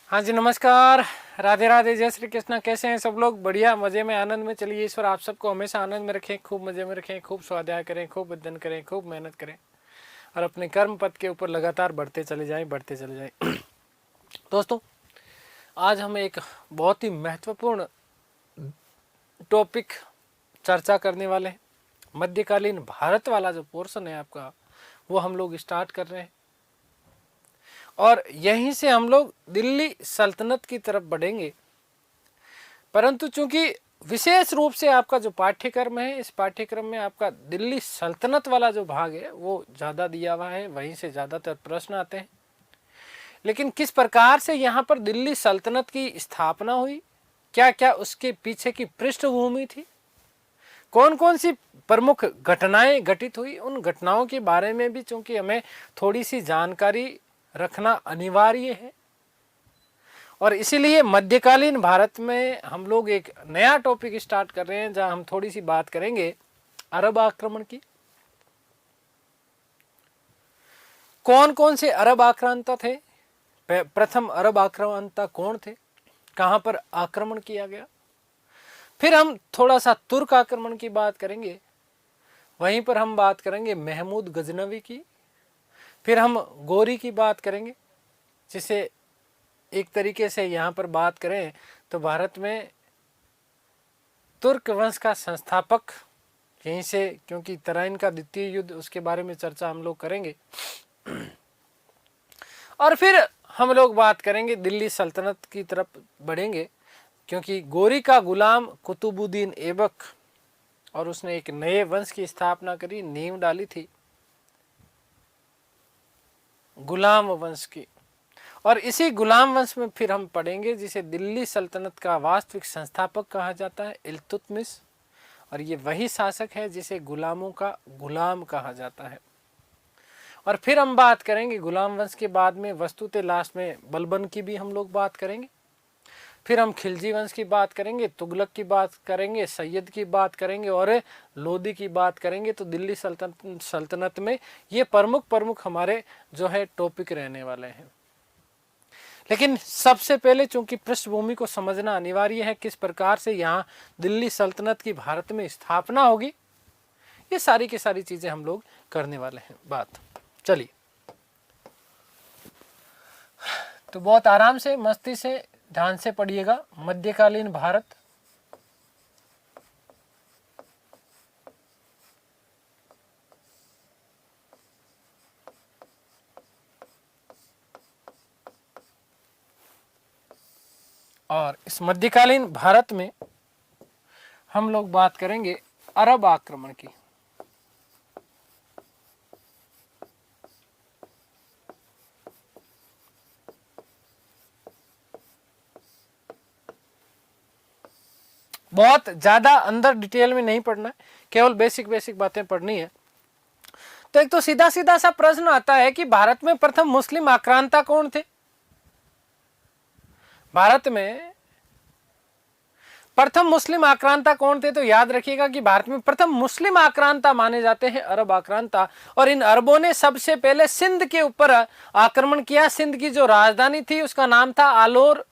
हाँ जी, नमस्कार। राधे राधे, जय श्री कृष्णा। कैसे हैं सब लोग? बढ़िया, मजे में, आनंद में। चलिए, ईश्वर आप सबको हमेशा आनंद में रखें, खूब मजे में रखें, खूब स्वाध्याय करें, खूब अध्ययन करें, खूब मेहनत करें और अपने कर्म पथ के ऊपर लगातार बढ़ते चले जाएं, बढ़ते चले जाएं। दोस्तों, आज हम एक बहुत ही महत्वपूर्ण टॉपिक चर्चा करने वाले हैं। मध्यकालीन भारत वाला जो पोर्शन है आपका, वो हम लोग स्टार्ट कर रहे हैं और यहीं से हम लोग दिल्ली सल्तनत की तरफ बढ़ेंगे। परंतु चूंकि विशेष रूप से आपका जो पाठ्यक्रम है, इस पाठ्यक्रम में आपका दिल्ली सल्तनत वाला जो भाग है वो ज़्यादा दिया हुआ है, वहीं से ज़्यादातर प्रश्न आते हैं। लेकिन किस प्रकार से यहाँ पर दिल्ली सल्तनत की स्थापना हुई, क्या क्या उसके पीछे की पृष्ठभूमि थी, कौन कौन सी प्रमुख घटनाएं घटित हुई, उन घटनाओं के बारे में भी चूंकि हमें थोड़ी सी जानकारी रखना अनिवार्य है। और इसीलिए मध्यकालीन भारत में हम लोग एक नया टॉपिक स्टार्ट कर रहे हैं, जहां हम थोड़ी सी बात करेंगे अरब आक्रमण की। कौन कौन से अरब आक्रांता थे, प्रथम अरब आक्रांता कौन थे, कहां पर आक्रमण किया गया। फिर हम थोड़ा सा तुर्क आक्रमण की बात करेंगे, वहीं पर हम बात करेंगे महमूद गजनवी की। फिर हम गोरी की बात करेंगे, जिसे एक तरीके से यहाँ पर बात करें तो भारत में तुर्क वंश का संस्थापक यहीं से, क्योंकि तराइन का द्वितीय युद्ध, उसके बारे में चर्चा हम लोग करेंगे। और फिर हम लोग बात करेंगे दिल्ली सल्तनत की तरफ बढ़ेंगे, क्योंकि गोरी का गुलाम कुतुबुद्दीन ऐबक, और उसने एक नए वंश की स्थापना करी, नींव डाली थी गुलाम वंश की। और इसी गुलाम वंश में फिर हम पढ़ेंगे जिसे दिल्ली सल्तनत का वास्तविक संस्थापक कहा जाता है, इल्तुतमिश। और ये वही शासक है जिसे गुलामों का गुलाम कहा जाता है। और फिर हम बात करेंगे गुलाम वंश के बाद में वस्तुतः लास्ट में बलबन की भी हम लोग बात करेंगे। फिर हम खिलजी वंश की बात करेंगे, तुगलक की बात करेंगे, सैयद की बात करेंगे और लोदी की बात करेंगे। तो दिल्ली सल्तनत में ये प्रमुख हमारे जो है टॉपिक रहने वाले हैं। लेकिन सबसे पहले चूंकि पृष्ठभूमि को समझना अनिवार्य है, किस प्रकार से यहाँ दिल्ली सल्तनत की भारत में स्थापना होगी, ये सारी की सारी चीजें हम लोग करने वाले हैं बात। चलिए, तो बहुत आराम से, मस्ती से, ध्यान से पढ़िएगा। मध्यकालीन भारत, और इस मध्यकालीन भारत में हम लोग बात करेंगे अरब आक्रमण की। बहुत ज्यादा अंदर डिटेल में नहीं पढ़ना है, केवल बेसिक बेसिक बातें पढ़नी है। तो एक तो सीधा सीधा सा प्रश्न आता है कि भारत में प्रथम मुस्लिम आक्रांता कौन थे। भारत में प्रथम मुस्लिम आक्रांता कौन थे? तो याद रखिएगा कि भारत में प्रथम मुस्लिम आक्रांता माने जाते हैं अरब आक्रांता। और इन अरबों ने सबसे पहले सिंध के ऊपर आक्रमण किया। सिंध की जो राजधानी थी उसका नाम था आलोर,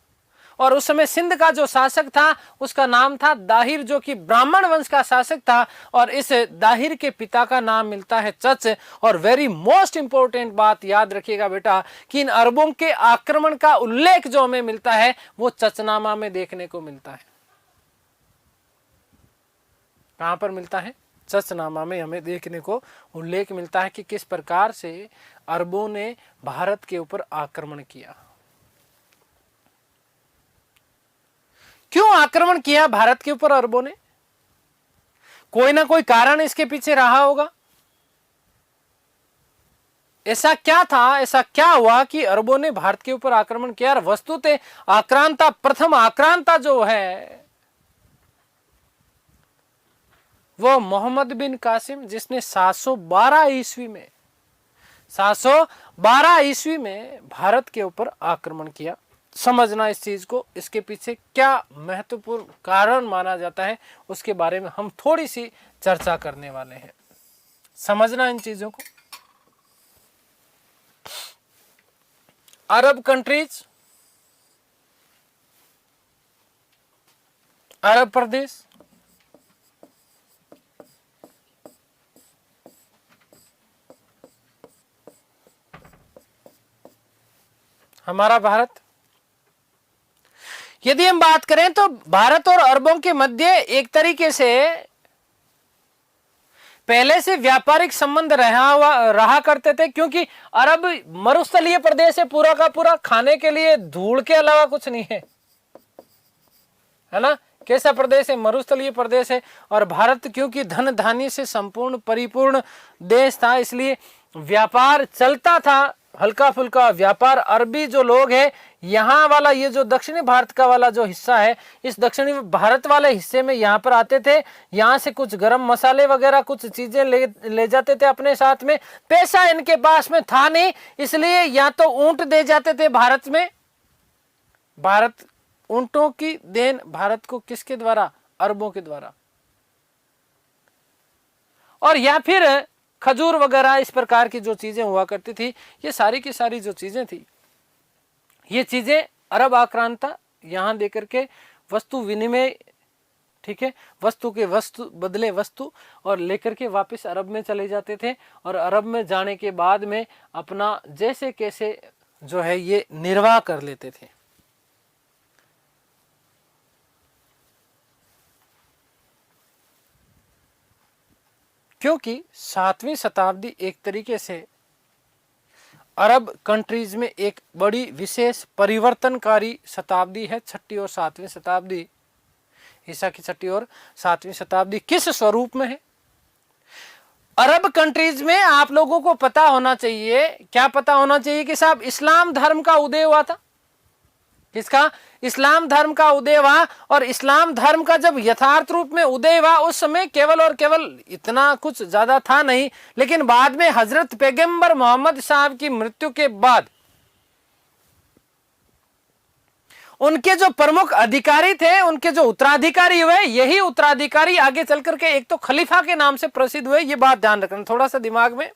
और उस समय सिंध का जो शासक था उसका नाम था दाहिर, जो कि ब्राह्मण वंश का शासक था। और इस दाहिर के पिता का नाम मिलता है चच। और वेरी मोस्ट इंपॉर्टेंट बात याद रखिएगा बेटा, कि इन अरबों के आक्रमण का उल्लेख जो हमें मिलता है वो चचनामा में देखने को मिलता है। कहां पर मिलता है? चचनामा में हमें देखने को उल्लेख मिलता है कि किस प्रकार से अरबों ने भारत के ऊपर आक्रमण किया। क्यों आक्रमण किया भारत के ऊपर अरबों ने? कोई ना कोई कारण इसके पीछे रहा होगा। ऐसा क्या था, ऐसा क्या हुआ कि अरबों ने भारत के ऊपर आक्रमण किया? वस्तुतः आक्रांता, प्रथम आक्रांता जो है वो मोहम्मद बिन कासिम, जिसने 712 ईस्वी में भारत के ऊपर आक्रमण किया। समझना इस चीज को, इसके पीछे क्या महत्वपूर्ण कारण माना जाता है उसके बारे में हम थोड़ी सी चर्चा करने वाले हैं। समझना इन चीजों को। अरब कंट्रीज अरब प्रदेश, हमारा भारत। यदि हम बात करें तो भारत और अरबों के मध्य एक तरीके से पहले से व्यापारिक संबंध रहा करते थे, क्योंकि अरब मरुस्थलीय प्रदेश है, पूरा का पूरा खाने के लिए धूल के अलावा कुछ नहीं है ना। कैसा प्रदेश है? मरुस्थलीय प्रदेश है। और भारत क्योंकि धन धान्य से संपूर्ण परिपूर्ण देश था, इसलिए व्यापार चलता था, हल्का फुल्का व्यापार। अरबी जो लोग हैं, यहाँ वाला ये जो दक्षिणी भारत का वाला जो हिस्सा है, इस दक्षिणी भारत वाले हिस्से में यहाँ पर आते थे, यहाँ से कुछ गरम मसाले वगैरह कुछ चीजें ले जाते थे अपने साथ में। पैसा इनके पास में था नहीं, इसलिए या तो ऊंट दे जाते थे भारत में। भारत ऊंटों की देन भारत को किसके द्वारा? अरबों के द्वारा। और या फिर खजूर वगैरह इस प्रकार की जो चीजें हुआ करती थी, ये सारी की सारी जो चीजें थी, ये चीजें अरब आक्रांता यहां देकर के वस्तु विनिमय, ठीक है, वस्तु के वस्तु बदले वस्तु और लेकर के वापस अरब में चले जाते थे। और अरब में जाने के बाद में अपना जैसे कैसे जो है ये निर्वाह कर लेते थे। क्योंकि 7वीं शताब्दी एक तरीके से अरब कंट्रीज में एक बड़ी विशेष परिवर्तनकारी शताब्दी है। 6ठी और 7वीं शताब्दी, ईसा की 6ठी और 7वीं शताब्दी किस स्वरूप में है? अरब कंट्रीज में आप लोगों को पता होना चाहिए, क्या पता होना चाहिए कि साहब इस्लाम धर्म का उदय हुआ था। किसका? इस्लाम धर्म का उदय हुआ। और इस्लाम धर्म का जब यथार्थ रूप में उदय हुआ, उस समय केवल और केवल इतना कुछ ज्यादा था नहीं, लेकिन बाद में हजरत पैगंबर मोहम्मद साहब की मृत्यु के बाद उनके जो प्रमुख अधिकारी थे, उनके जो उत्तराधिकारी हुए, यही उत्तराधिकारी आगे चल करके एक तो खलीफा के नाम से प्रसिद्ध हुए। ये बात ध्यान रखना थोड़ा सा दिमाग में।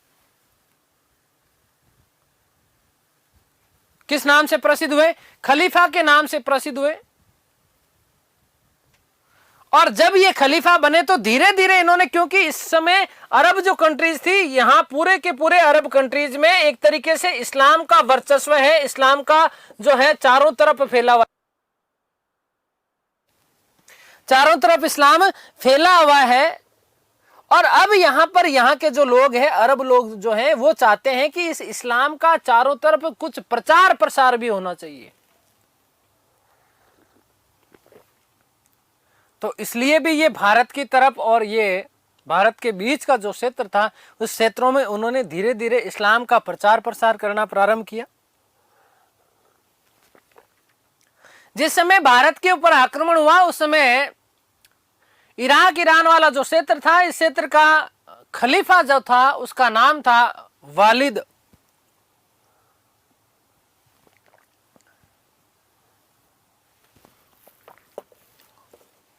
किस नाम से प्रसिद्ध हुए? खलीफा के नाम से प्रसिद्ध हुए। और जब ये खलीफा बने तो धीरे धीरे इन्होंने, क्योंकि इस समय अरब जो कंट्रीज थी, यहां पूरे के पूरे अरब कंट्रीज में एक तरीके से इस्लाम का वर्चस्व है, इस्लाम का जो है चारों तरफ फैला हुआ, चारों तरफ इस्लाम फैला हुआ है। और अब यहां पर यहाँ के जो लोग हैं, अरब लोग जो हैं, वो चाहते हैं कि इस इस्लाम का चारों तरफ कुछ प्रचार प्रसार भी होना चाहिए। तो इसलिए भी ये भारत की तरफ और ये भारत के बीच का जो क्षेत्र था, उस क्षेत्रों में उन्होंने धीरे धीरे इस्लाम का प्रचार प्रसार करना प्रारंभ किया। जिस समय भारत के ऊपर आक्रमण हुआ, उस समय इराक ईरान वाला जो क्षेत्र था, इस क्षेत्र का खलीफा जो था उसका नाम था वालिद।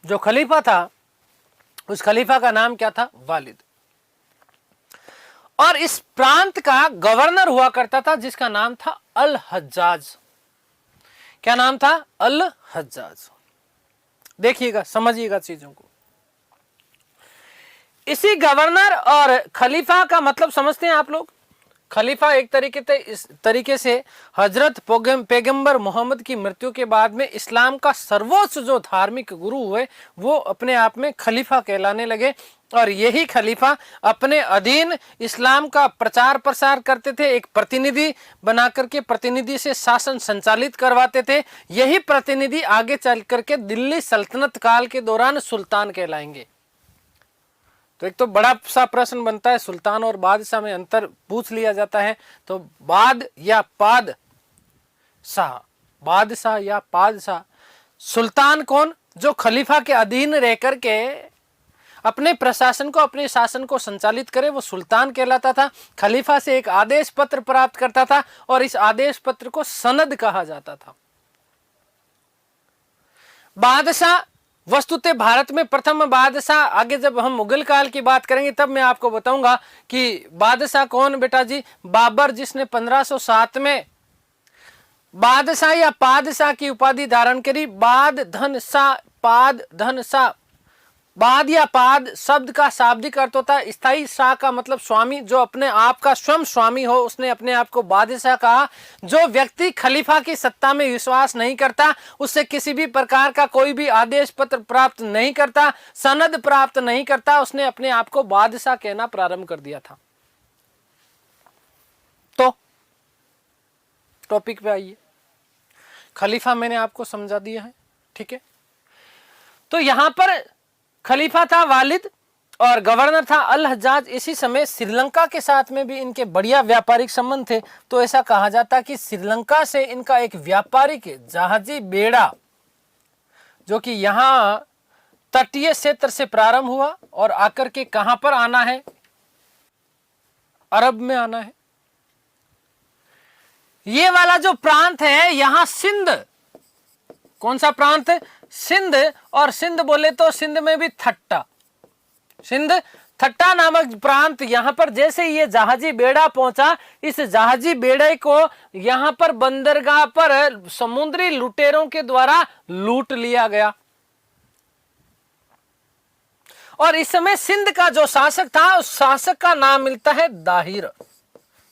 जो खलीफा था, उस खलीफा का नाम क्या था? वालिद। और इस प्रांत का गवर्नर हुआ करता था जिसका नाम था अल हज्जाज। क्या नाम था? अल हज्जाज। देखिएगा, समझिएगा चीजों को। इसी गवर्नर और खलीफा का मतलब समझते हैं आप लोग? खलीफा एक तरीके से हजरत पैगंबर मोहम्मद की मृत्यु के बाद में इस्लाम का सर्वोच्च जो धार्मिक गुरु हुए, वो अपने आप में खलीफा कहलाने लगे। और यही खलीफा अपने अधीन इस्लाम का प्रचार प्रसार करते थे, एक प्रतिनिधि बना करके प्रतिनिधि से शासन संचालित करवाते थे। यही प्रतिनिधि आगे चल करके दिल्ली सल्तनत काल के दौरान सुल्तान कहलाएंगे। तो एक तो बड़ा सा प्रश्न बनता है, सुल्तान और बादशाह में अंतर पूछ लिया जाता है। तो बाद या पाद शाह, बादशाह या पादशाह। सुल्तान कौन? जो खलीफा के अधीन रह करके अपने प्रशासन को, अपने शासन को संचालित करे, वो सुल्तान कहलाता था। खलीफा से एक आदेश पत्र प्राप्त करता था और इस आदेश पत्र को सनद कहा जाता था। बादशाह वस्तुतः भारत में प्रथम बादशाह, आगे जब हम मुगल काल की बात करेंगे तब मैं आपको बताऊंगा कि बादशाह कौन बेटा जी? बाबर, जिसने 1507 में बादशाह या पादशाह की उपाधि धारण करी। बाद धन शाह पाद धन सा। बाद या पाद शब्द का शाब्दिक अर्थ होता है स्थायी, शाह का मतलब स्वामी, जो अपने आप का स्वयं स्वामी हो, उसने अपने आप को बादशाह कहा। जो व्यक्ति खलीफा की सत्ता में विश्वास नहीं करता, उससे किसी भी प्रकार का कोई भी आदेश पत्र प्राप्त नहीं करता, सनद प्राप्त नहीं करता, उसने अपने आप को बादशाह कहना प्रारंभ कर दिया था। तो टॉपिक पे आइए। खलीफा मैंने आपको समझा दिया है, ठीक है। तो यहां पर खलीफा था वालिद और गवर्नर था अल हज्जाज। इसी समय श्रीलंका के साथ में भी इनके बढ़िया व्यापारिक संबंध थे। तो ऐसा कहा जाता कि श्रीलंका से इनका एक व्यापारिक जहाजी बेड़ा, जो कि यहां तटीय क्षेत्र से प्रारंभ हुआ और आकर के कहां पर आना है, अरब में आना है। ये वाला जो प्रांत है यहां सिंध, कौन सा प्रांत है? सिंध। और सिंध बोले तो सिंध में भी थट्टा, सिंध थट्टा नामक प्रांत। यहां पर जैसे ये जहाजी बेड़ा पहुंचा, इस जहाजी बेड़े को यहां पर बंदरगाह पर समुद्री लुटेरों के द्वारा लूट लिया गया। और इस समय सिंध का जो शासक था, उस शासक का नाम मिलता है दाहिर।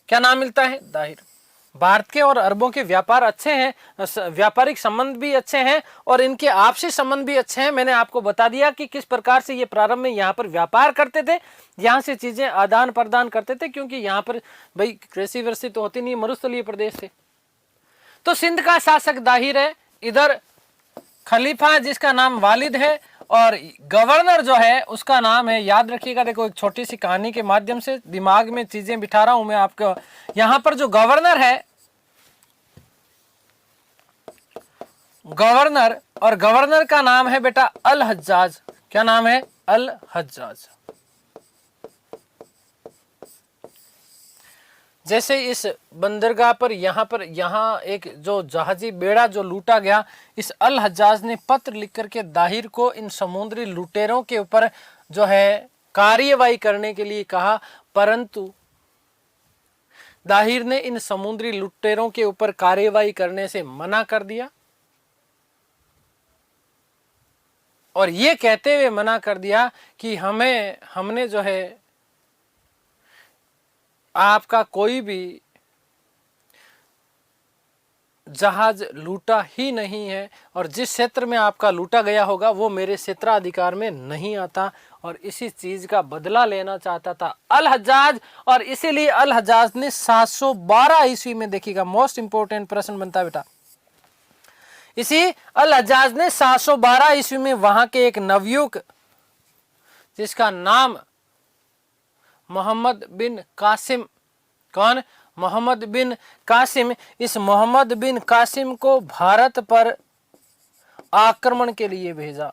क्या नाम मिलता है? दाहिर। भारत के और अरबों के व्यापार अच्छे हैं, व्यापारिक संबंध भी अच्छे हैं और इनके आपसी संबंध भी अच्छे हैं। मैंने आपको बता दिया कि किस प्रकार से ये प्रारंभ में यहाँ पर व्यापार करते थे, यहाँ से चीजें आदान प्रदान करते थे, क्योंकि यहाँ पर भाई कृषि वृषि तो होती नहीं, मरुस्थलीय प्रदेश थे। तो सिंध का शासक दाहिर है, इधर खलीफा जिसका नाम वालिद है और गवर्नर जो है उसका नाम है, याद रखिएगा। देखो एक छोटी सी कहानी के माध्यम से दिमाग में चीजें बिठा रहा हूं मैं आपको। यहां पर जो गवर्नर है, गवर्नर, और गवर्नर का नाम है बेटा अल हज्जाज। क्या नाम है? अल हज्जाज। जैसे इस बंदरगाह पर यहाँ एक जो जहाजी बेड़ा जो लूटा गया, इस अल हज्जाज ने पत्र लिख करके दाहिर को इन समुद्री लुटेरों के ऊपर जो है कार्यवाही करने के लिए कहा, परंतु दाहिर ने इन समुद्री लुटेरों के ऊपर कार्यवाही करने से मना कर दिया। और ये कहते हुए मना कर दिया कि हमने जो है आपका कोई भी जहाज लूटा ही नहीं है, और जिस क्षेत्र में आपका लूटा गया होगा वो मेरे क्षेत्राधिकार में नहीं आता, और इसी चीज का बदला लेना चाहता था अल हज्जाज। और इसीलिए अल हज्जाज ने 712 ईस्वी में, देखिएगा मोस्ट इंपोर्टेंट प्रश्न बनता है बेटा, इसी अल हज्जाज ने 712 ईस्वी में वहां के एक नवयुवक जिसका नाम मोहम्मद बिन कासिम, कौन? मोहम्मद बिन कासिम, इस मोहम्मद बिन कासिम को भारत पर आक्रमण के लिए भेजा।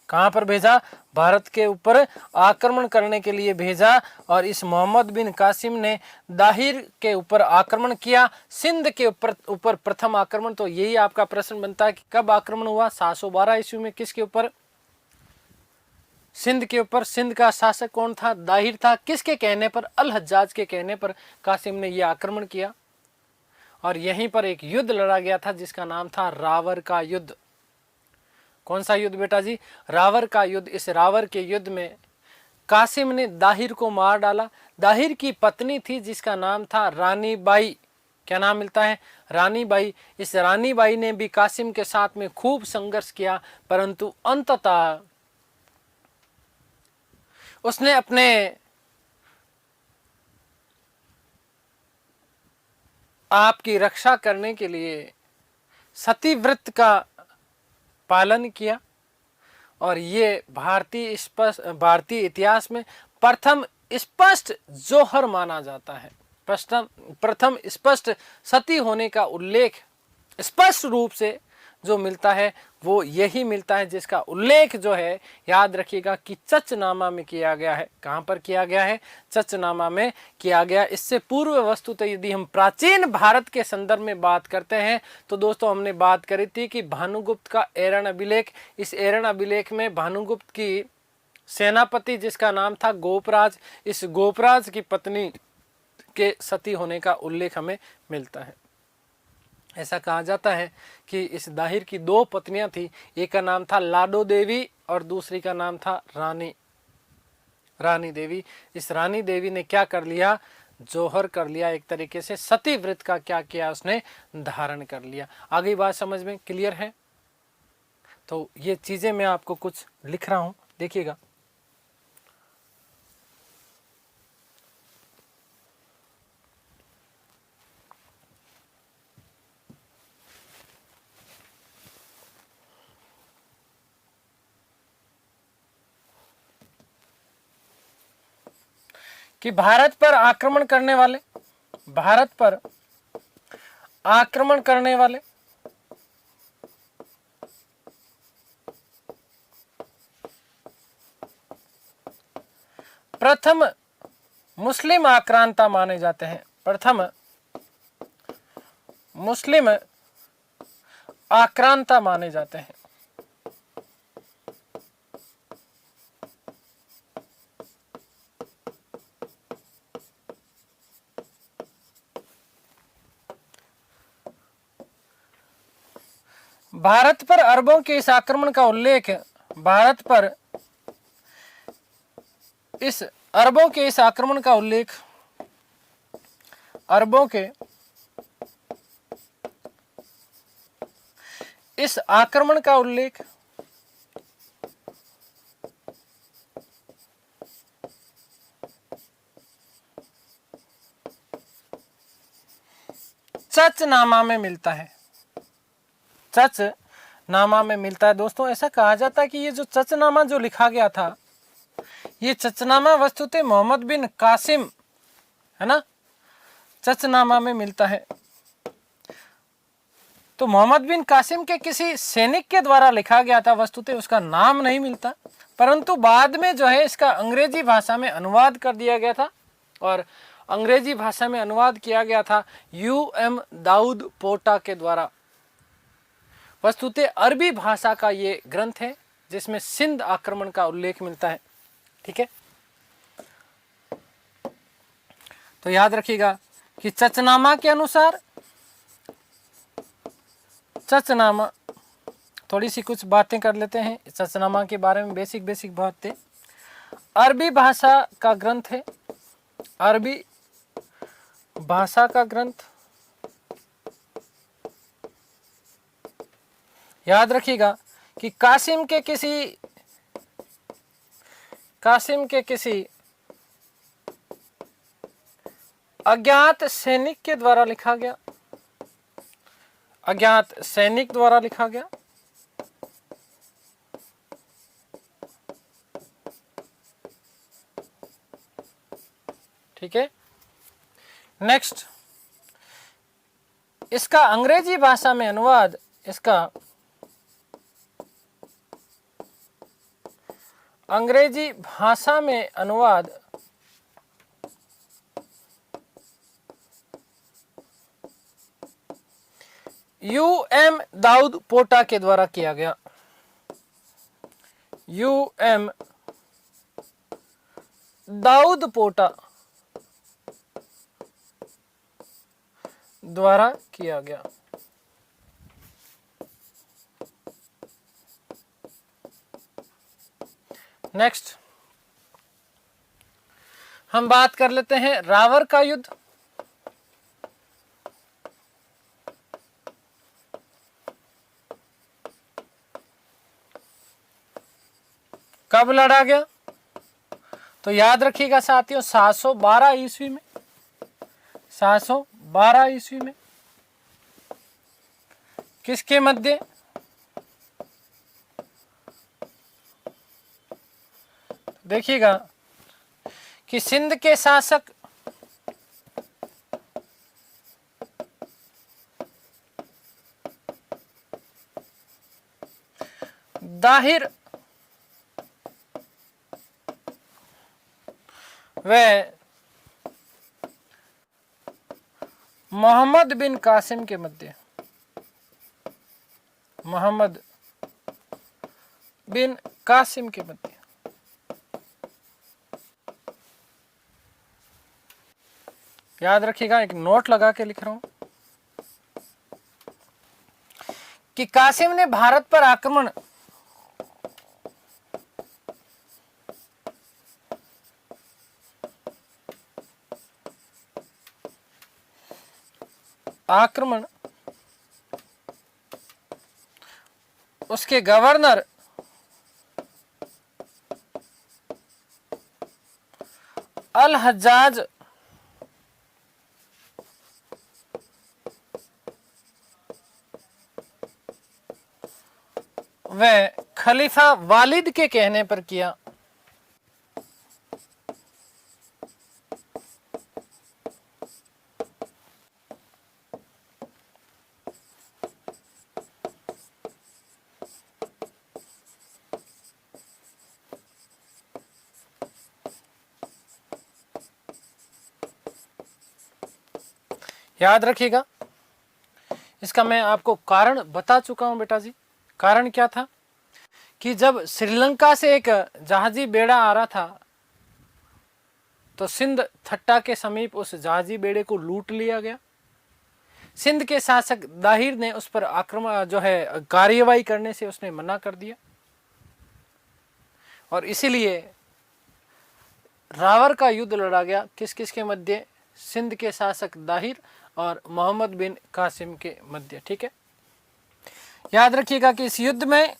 कहां पर भेजा? भारत के ऊपर आक्रमण करने के लिए भेजा। और इस मोहम्मद बिन कासिम ने दाहिर के ऊपर आक्रमण किया, सिंध के ऊपर प्रथम आक्रमण। तो यही आपका प्रश्न बनता है कि कब आक्रमण हुआ? 712 ईस्वी में। किसके ऊपर? सिंध के ऊपर। सिंध का शासक कौन था? दाहिर था। किसके कहने पर? अल हज्जाज के कहने पर कासिम ने यह आक्रमण किया, और यहीं पर एक युद्ध लड़ा गया था जिसका नाम था रावर का युद्ध। कौन सा युद्ध बेटा जी? रावर का युद्ध। इस रावर के युद्ध में कासिम ने दाहिर को मार डाला। दाहिर की पत्नी थी जिसका नाम था रानी बाई। क्या नाम मिलता है? रानी बाई। इस रानी बाई ने भी कासिम के साथ में खूब संघर्ष किया, परंतु अंततः उसने अपने आप की रक्षा करने के लिए सती व्रत का पालन किया, और ये भारतीय इतिहास में प्रथम स्पष्ट जोहर माना जाता है। प्रथम स्पष्ट सती होने का उल्लेख स्पष्ट रूप से जो मिलता है वो यही मिलता है, जिसका उल्लेख जो है याद रखिएगा कि चचनामा में किया गया है। कहां पर किया गया है? चचनामा में किया गया। इससे पूर्व वस्तुतः यदि हम प्राचीन भारत के संदर्भ में बात करते हैं तो दोस्तों हमने बात करी थी कि भानुगुप्त का एरण अभिलेख, इस एरण अभिलेख में भानुगुप्त की सेनापति जिसका नाम था गोपराज, इस गोपराज की पत्नी के सती होने का उल्लेख हमें मिलता है। ऐसा कहा जाता है कि इस दाहिर की 2 पत्नियां थी, एक का नाम था लाडो देवी और दूसरी का नाम था रानी देवी। इस रानी देवी ने क्या कर लिया, जोहर कर लिया, एक तरीके से सती व्रत का क्या किया, उसने धारण कर लिया। आगे बात समझ में क्लियर है? तो ये चीजें मैं आपको कुछ लिख रहा हूं, देखिएगा। कि भारत पर आक्रमण करने वाले, भारत पर आक्रमण करने वाले प्रथम मुस्लिम आक्रांता माने जाते हैं, प्रथम मुस्लिम आक्रांता माने जाते हैं। भारत पर अरबों के इस आक्रमण का उल्लेख, भारत पर इस अरबों के इस आक्रमण का उल्लेख, अरबों के इस आक्रमण का उल्लेख चचनामा में मिलता है, चचनामा में मिलता है। दोस्तों ऐसा कहा जाता है कि ये जो चचनामा जो लिखा गया था, ये चचनामा वस्तुतः मोहम्मद बिन कासिम, है ना, चचनामा में मिलता है। तो मोहम्मद बिन कासिम के किसी सैनिक के द्वारा लिखा गया था, वस्तुतः उसका नाम नहीं मिलता, परंतु बाद में जो है इसका अंग्रेजी भाषा में अनुवाद कर दिया गया था, और अंग्रेजी भाषा में अनुवाद किया गया था यूएम दाऊद पोटा के द्वारा। वस्तुतः अरबी भाषा का ये ग्रंथ है जिसमें सिंध आक्रमण का उल्लेख मिलता है। ठीक है, तो याद रखिएगा कि चचनामा के अनुसार, चचनामा, थोड़ी सी कुछ बातें कर लेते हैं चचनामा के बारे में, बेसिक बातें। अरबी भाषा का ग्रंथ है, अरबी भाषा का ग्रंथ। याद रखिएगा कि कासिम के किसी अज्ञात सैनिक के द्वारा लिखा गया, अज्ञात सैनिक द्वारा लिखा गया। ठीक है, नेक्स्ट, इसका अंग्रेजी भाषा में अनुवाद, इसका अंग्रेजी भाषा में अनुवाद यूएम दाऊद पोटा के द्वारा किया गया, यूएम दाऊद पोटा द्वारा किया गया। नेक्स्ट हम बात कर लेते हैं रावर का युद्ध। कब लड़ा गया? तो याद रखिएगा साथियों, 712 ईस्वी में, 712 ईस्वी में। किसके मध्य? देखिएगा कि सिंध के शासक दाहिर व मोहम्मद बिन कासिम के मध्य, मोहम्मद बिन कासिम के मध्य याद रखिएगा, एक नोट लगा के लिख रहा हूं। कि कासिम ने भारत पर आक्रमण उसके गवर्नर अल हज्जाज व खलीफा वालिद के कहने पर किया। याद रखिएगा, इसका मैं आपको कारण बता चुका हूं बेटा जी। कारण क्या था कि जब श्रीलंका से एक जहाजी बेड़ा आ रहा था तो सिंध थट्टा के समीप उस जहाजी बेड़े को लूट लिया गया। सिंध के शासक दाहिर ने उस पर आक्रमण जो है कार्यवाही करने से उसने मना कर दिया और इसीलिए रावर का युद्ध लड़ा गया। किस किस के मध्य? सिंध के शासक दाहिर और मोहम्मद बिन कासिम के मध्य। ठीक है, याद रखिएगा कि इस युद्ध में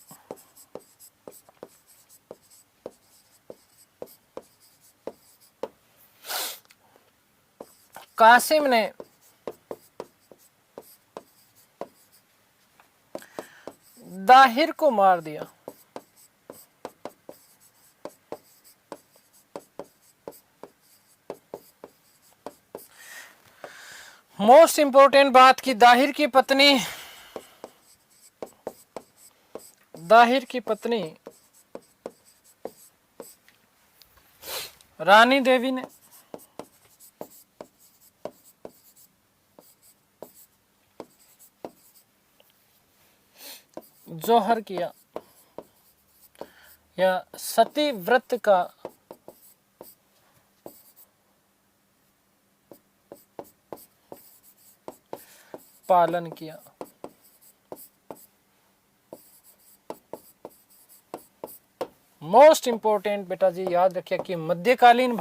कासिम ने दाहिर को मार दिया। मोस्ट इंपोर्टेंट बात कि दाहिर की पत्नी रानी देवी ने जोहर किया या सती व्रत का पालन किया। मोस्ट इंपोर्टेंट बेटा जी याद रखिए कि मध्यकालीन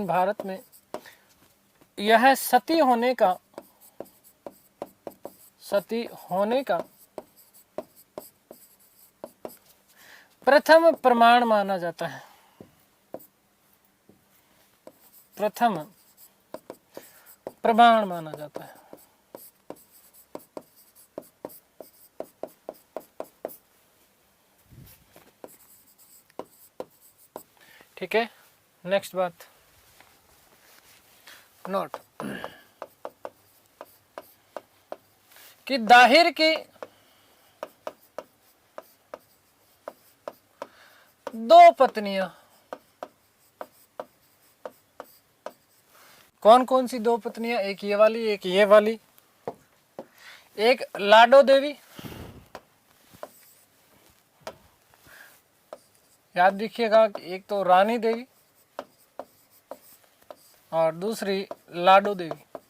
भारत में यह सती होने का प्रथम प्रमाण माना जाता है। प्रथम प्रमाण माना जाता है। ठीक है, नेक्स्ट बात नोट कि दाहिर की दो पत्नियां, कौन कौन सी दो पत्नियां? एक ये वाली, एक ये वाली। एक लाडो देवी, याद रखिएगा, एक तो रानी देवी और दूसरी लाडो देवी।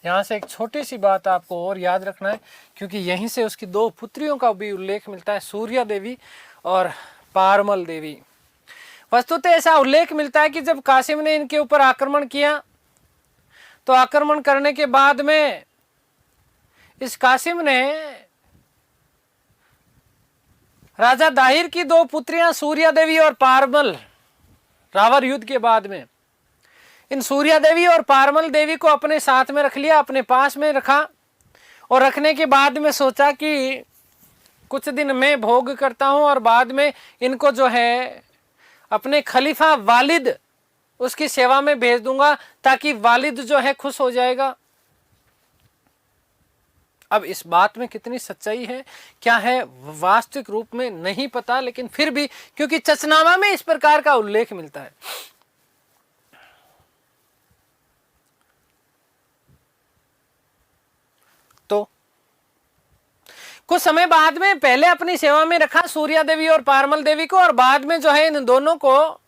यहाँ से एक छोटी सी बात आपको और याद रखना है क्योंकि यहीं से उसकी दो पुत्रियों का भी उल्लेख मिलता है, सूर्या देवी और पारमल देवी। वस्तुतः ऐसा उल्लेख मिलता है कि जब कासिम ने इनके ऊपर आक्रमण किया तो आक्रमण करने के बाद में इस कासिम ने राजा दाहिर की दो पुत्रियां सूर्या देवी और पारमल, रावर युद्ध के बाद में इन सूर्या देवी और पारमल देवी को अपने साथ में रख लिया, अपने पास में रखा और रखने के बाद में सोचा कि कुछ दिन मैं भोग करता हूं और बाद में इनको जो है अपने खलीफा वालिद उसकी सेवा में भेज दूंगा ताकि वालिद जो है खुश हो जाएगा। अब इस बात में कितनी सच्चाई है, क्या है वास्तविक रूप में नहीं पता, लेकिन फिर भी क्योंकि चचनामा में इस प्रकार का उल्लेख मिलता है। तो कुछ समय बाद में पहले अपनी सेवा में रखा सूर्या देवी और पारमल देवी को, और बाद में जो है इन दोनों को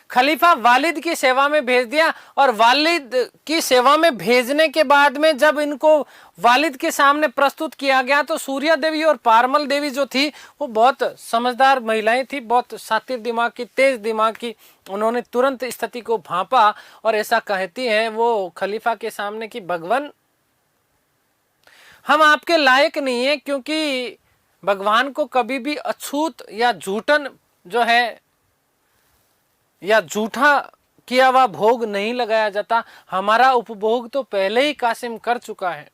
खलीफा वालिद की सेवा में भेज दिया। और वालिद की सेवा में भेजने के बाद में जब इनको वालिद के सामने प्रस्तुत किया गया तो सूर्या देवी और पारमल देवी जो थी वो बहुत समझदार महिलाएं थी, बहुत शातिर दिमाग की, तेज दिमाग की। उन्होंने तुरंत स्थिति को भांपा और ऐसा कहती है वो खलीफा के सामने कि भगवान, हम आपके लायक नहीं है, क्योंकि भगवान को कभी भी अछूत या झूठन जो है या झूठा किया हुआ भोग नहीं लगाया जाता। हमारा उपभोग तो पहले ही कासिम कर चुका है।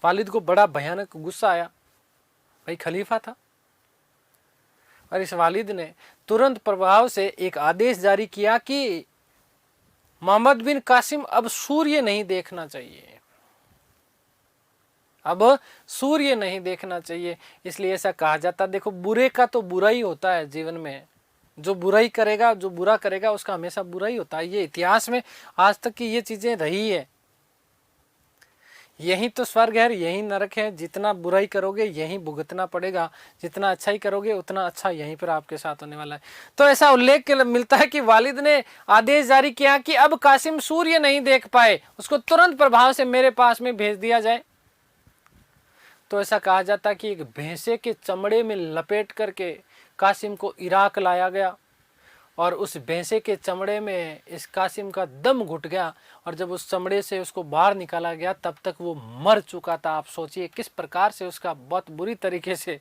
वालिद को बड़ा भयानक गुस्सा आया, भाई खलीफा था। और इस वालिद ने तुरंत प्रभाव से एक आदेश जारी किया कि मोहम्मद बिन कासिम अब सूर्य नहीं देखना चाहिए, अब सूर्य नहीं देखना चाहिए। इसलिए ऐसा कहा जाता, देखो बुरे का तो बुरा ही होता है जीवन में, जो बुराई करेगा, जो बुरा करेगा उसका हमेशा बुरा ही होता है। ये इतिहास में आज तक की ये चीजें रही है। यही तो स्वर्ग है, यही नरक है। जितना बुराई करोगे यही भुगतना पड़ेगा, जितना अच्छाई करोगे उतना अच्छा यहीं पर आपके साथ होने वाला है। तो ऐसा उल्लेख मिलता है कि वालिद ने आदेश जारी किया कि अब कासिम सूर्य नहीं देख पाए, उसको तुरंत प्रभाव से मेरे पास में भेज दिया जाए। तो ऐसा कहा जाता कि एक भैंसे के चमड़े में लपेट करके कासिम को इराक लाया गया, और उस भैंसे के चमड़े में इस कासिम का दम घुट गया, और जब उस चमड़े से उसको बाहर निकाला गया तब तक वो मर चुका था। आप सोचिए किस प्रकार से उसका बहुत बुरी तरीके से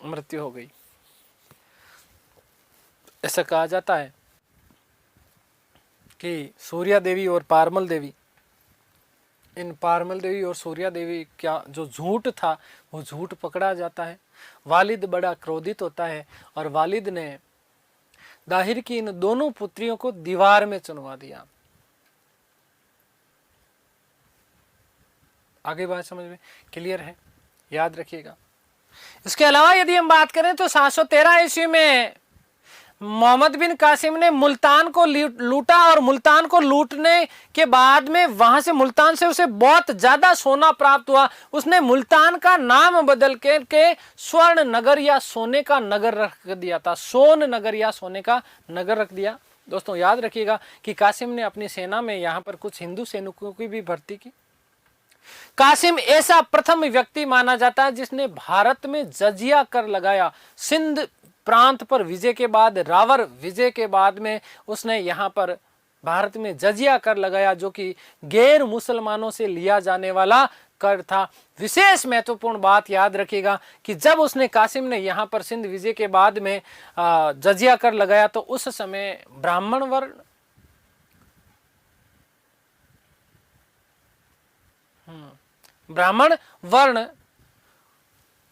मृत्यु हो गई। ऐसा कहा जाता है कि सूर्या देवी और पारमल देवी, इन पारमल देवी और सूर्या देवी क्या जो झूठ था वो झूठ पकड़ा जाता है। वालिद बड़ा क्रोधित होता है और वालिद ने दाहिर की इन दोनों पुत्रियों को दीवार में चुनवा दिया। आगे बात समझ में क्लियर है, याद रखिएगा। इसके अलावा यदि हम बात करें तो 713 ईस्वी में मोहम्मद बिन कासिम ने मुल्तान को लूटा, और मुल्तान को लूटने के बाद में वहां से मुल्तान से उसे बहुत ज्यादा सोना प्राप्त हुआ। उसने मुल्तान का नाम बदल के स्वर्ण नगर या सोने का नगर रख दिया था, सोन नगर या सोने का नगर रख दिया। दोस्तों याद रखिएगा कि कासिम ने अपनी सेना में यहाँ पर कुछ हिंदू सैनिकों की भी भर्ती की। कासिम ऐसा प्रथम व्यक्ति माना जाता है जिसने भारत में जजिया कर लगाया। सिंध प्रांत पर विजय के बाद, रावर विजय के बाद में उसने यहाँ पर भारत में जजिया कर लगाया, जो कि गैर मुसलमानों से लिया जाने वाला कर था। विशेष महत्वपूर्ण बात याद रखिएगा कि जब उसने कासिम ने यहाँ पर सिंध विजय के बाद में जजिया कर लगाया तो उस समय ब्राह्मण वर्ण,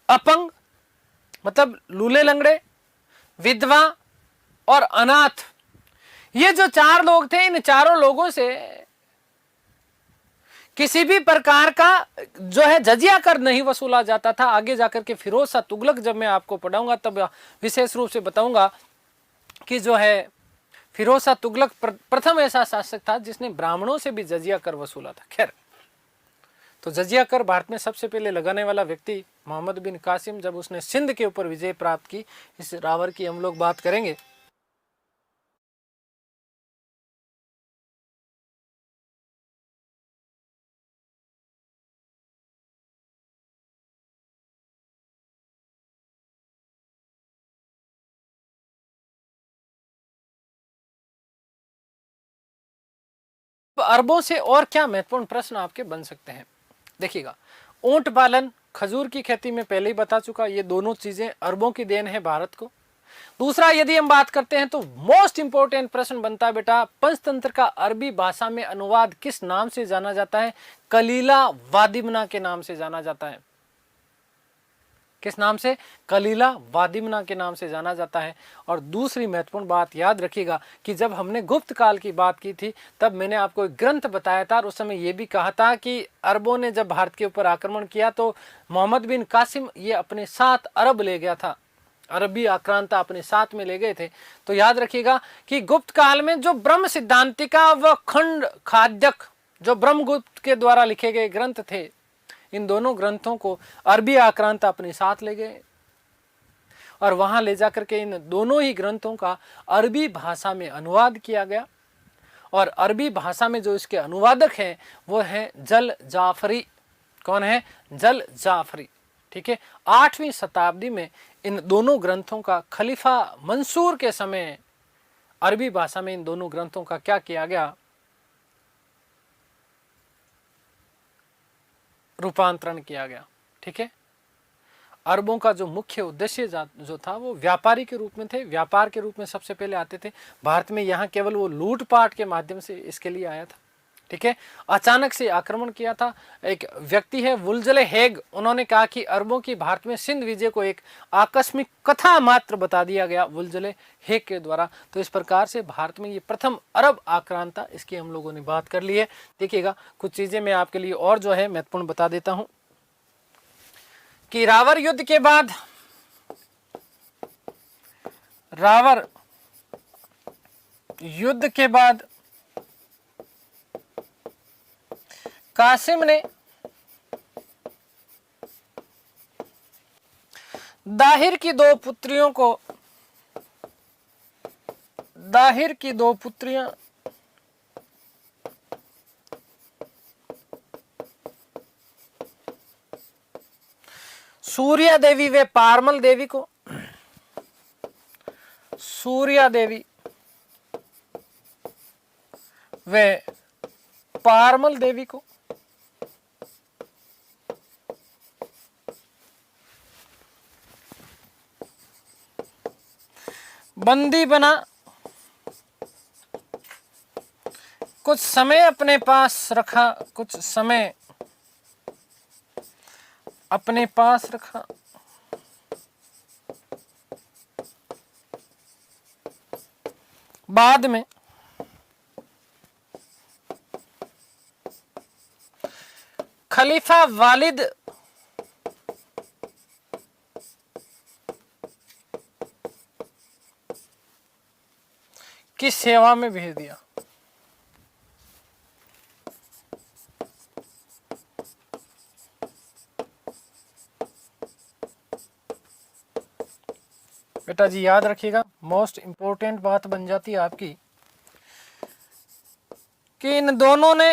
अपंग मतलब लूले लंगड़े, विधवा और अनाथ, ये जो 4 लोग थे, इन चारों लोगों से किसी भी प्रकार का जो है जजिया कर नहीं वसूला जाता था। आगे जाकर के फिरोज शाह तुगलक जब मैं आपको पढ़ाऊंगा तब विशेष रूप से बताऊंगा कि जो है फिरोज शाह तुगलक प्रथम ऐसा शासक था जिसने ब्राह्मणों से भी जजिया कर वसूला था। खैर, तो जजिया कर भारत में सबसे पहले लगाने वाला व्यक्ति मोहम्मद बिन कासिम, जब उसने सिंध के ऊपर विजय प्राप्त की, इस रावर की हम लोग बात करेंगे। अरबों से और क्या महत्वपूर्ण प्रश्न आपके बन सकते हैं, देखिएगा। ऊंट पालन, खजूर की खेती में पहले ही बता चुका, ये दोनों चीजें अरबों की देन है भारत को। दूसरा यदि हम बात करते हैं तो मोस्ट इंपोर्टेंट प्रश्न बनता है बेटा, पंचतंत्र का अरबी भाषा में अनुवाद किस नाम से जाना जाता है? कलीला वादिमना के नाम से जाना जाता है। किस नाम से? कलीला वादिमना के नाम से जाना जाता है। और दूसरी महत्वपूर्ण बात याद रखिएगा कि जब हमने गुप्त काल की बात की थी तब मैंने आपको एक ग्रंथ बताया था, और उस समय यह भी कहा था कि अरबों ने जब भारत के ऊपर आक्रमण किया तो मोहम्मद बिन कासिम ये अपने साथ अरब ले गया था, अरबी आक्रांता अपने साथ में ले गए थे। तो याद रखिएगा कि गुप्त काल में जो ब्रह्म सिद्धांतिका व खंड खाद्यक, जो ब्रह्मगुप्त के द्वारा लिखे गए ग्रंथ थे, इन दोनों ग्रंथों को अरबी आक्रांत अपने साथ ले गए और वहां ले जाकर के इन दोनों ही ग्रंथों का अरबी भाषा में अनुवाद किया गया। और अरबी भाषा में जो इसके अनुवादक हैं वो हैं जल जाफरी। कौन है? जल जाफरी। ठीक है, 8वीं शताब्दी में इन दोनों ग्रंथों का खलीफा मंसूर के समय अरबी भाषा में इन दोनों ग्रंथों का क्या किया गया? रूपांतरण किया गया। ठीक है, अरबों का जो मुख्य उद्देश्य जो था वो व्यापारी के रूप में थे, व्यापार के रूप में सबसे पहले आते थे भारत में। यहाँ केवल वो लूटपाट के माध्यम से इसके लिए आया था। ठीक है, अचानक से आक्रमण किया था। एक व्यक्ति है वुलजले हेग, उन्होंने कहा कि अरबों की भारत में सिंध विजय को एक आकस्मिक कथा मात्र बता दिया गया वुलजले हेग के द्वारा। तो इस प्रकार से भारत में ये प्रथम अरब आक्रांता, इसकी हम लोगों ने बात कर ली है। देखिएगा कुछ चीजें मैं आपके लिए और जो है महत्वपूर्ण बता देता हूं कि रावर युद्ध के बाद, रावर युद्ध के बाद कासिम ने दाहिर की दो पुत्रियां सूर्या देवी व पारमल देवी को, सूर्या देवी व पारमल देवी को बंदी बना कुछ समय अपने पास रखा, कुछ समय अपने पास रखा। बाद में खलीफा वालिद की सेवा में भेज दिया। बेटा जी याद रखिएगा, मोस्ट इंपॉर्टेंट बात बन जाती है आपकी कि इन दोनों ने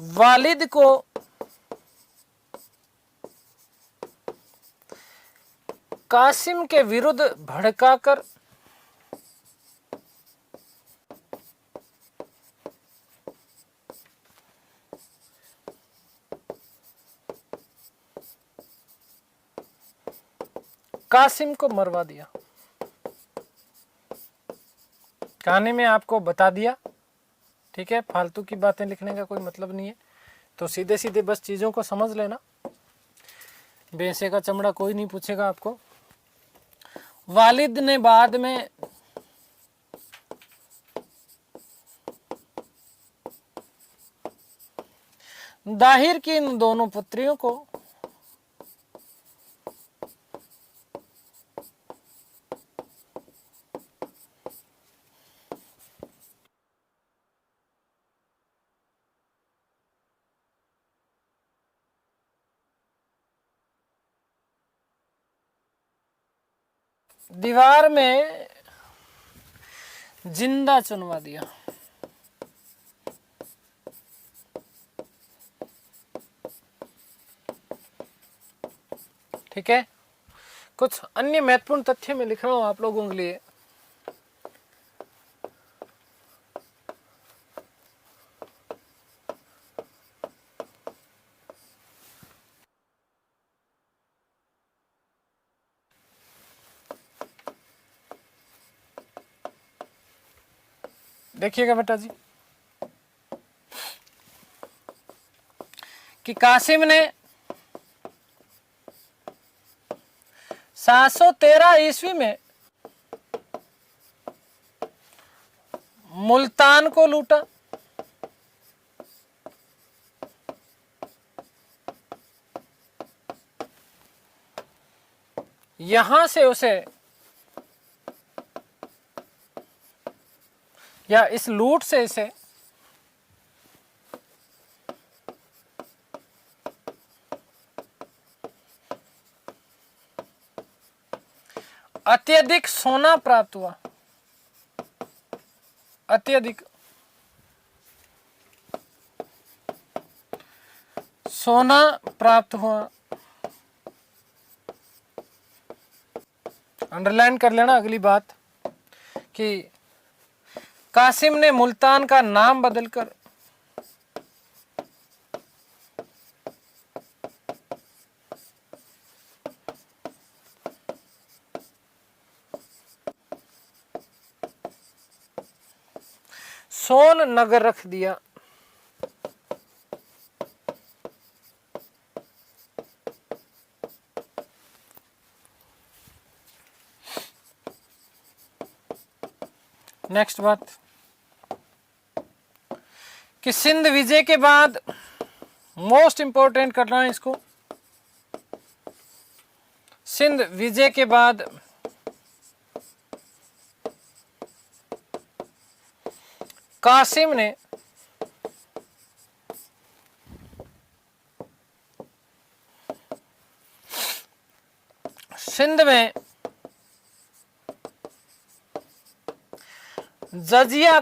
वालिद को कासिम के विरुद्ध भड़काकर कासिम को मरवा दिया। कहानी में आपको बता दिया। ठीक है, फालतू की बातें लिखने का कोई मतलब नहीं है, तो सीधे सीधे बस चीजों को समझ लेना। भैंसे का चमड़ा कोई नहीं पूछेगा आपको। वालिद ने बाद में दाहिर की इन दोनों पुत्रियों को दीवार में जिंदा चुनवा दिया। ठीक है, कुछ अन्य महत्वपूर्ण तथ्य मैं लिख रहा हूं आप लोगों के लिए। देखिएगा बेटा जी कि कासिम ने 713 ईस्वी में मुल्तान को लूटा। या इस लूट से इसे अत्यधिक सोना प्राप्त हुआ, अत्यधिक सोना प्राप्त हुआ। अंडरलाइन कर लेना अगली बात कि कासिम ने मुल्तान का नाम बदलकर सोन नगर रख दिया। नेक्स्ट बात कि सिंध विजय के बाद, मोस्ट इंपॉर्टेंट करना है इसको, सिंध विजय के बाद कासिम ने सिंध में जजिया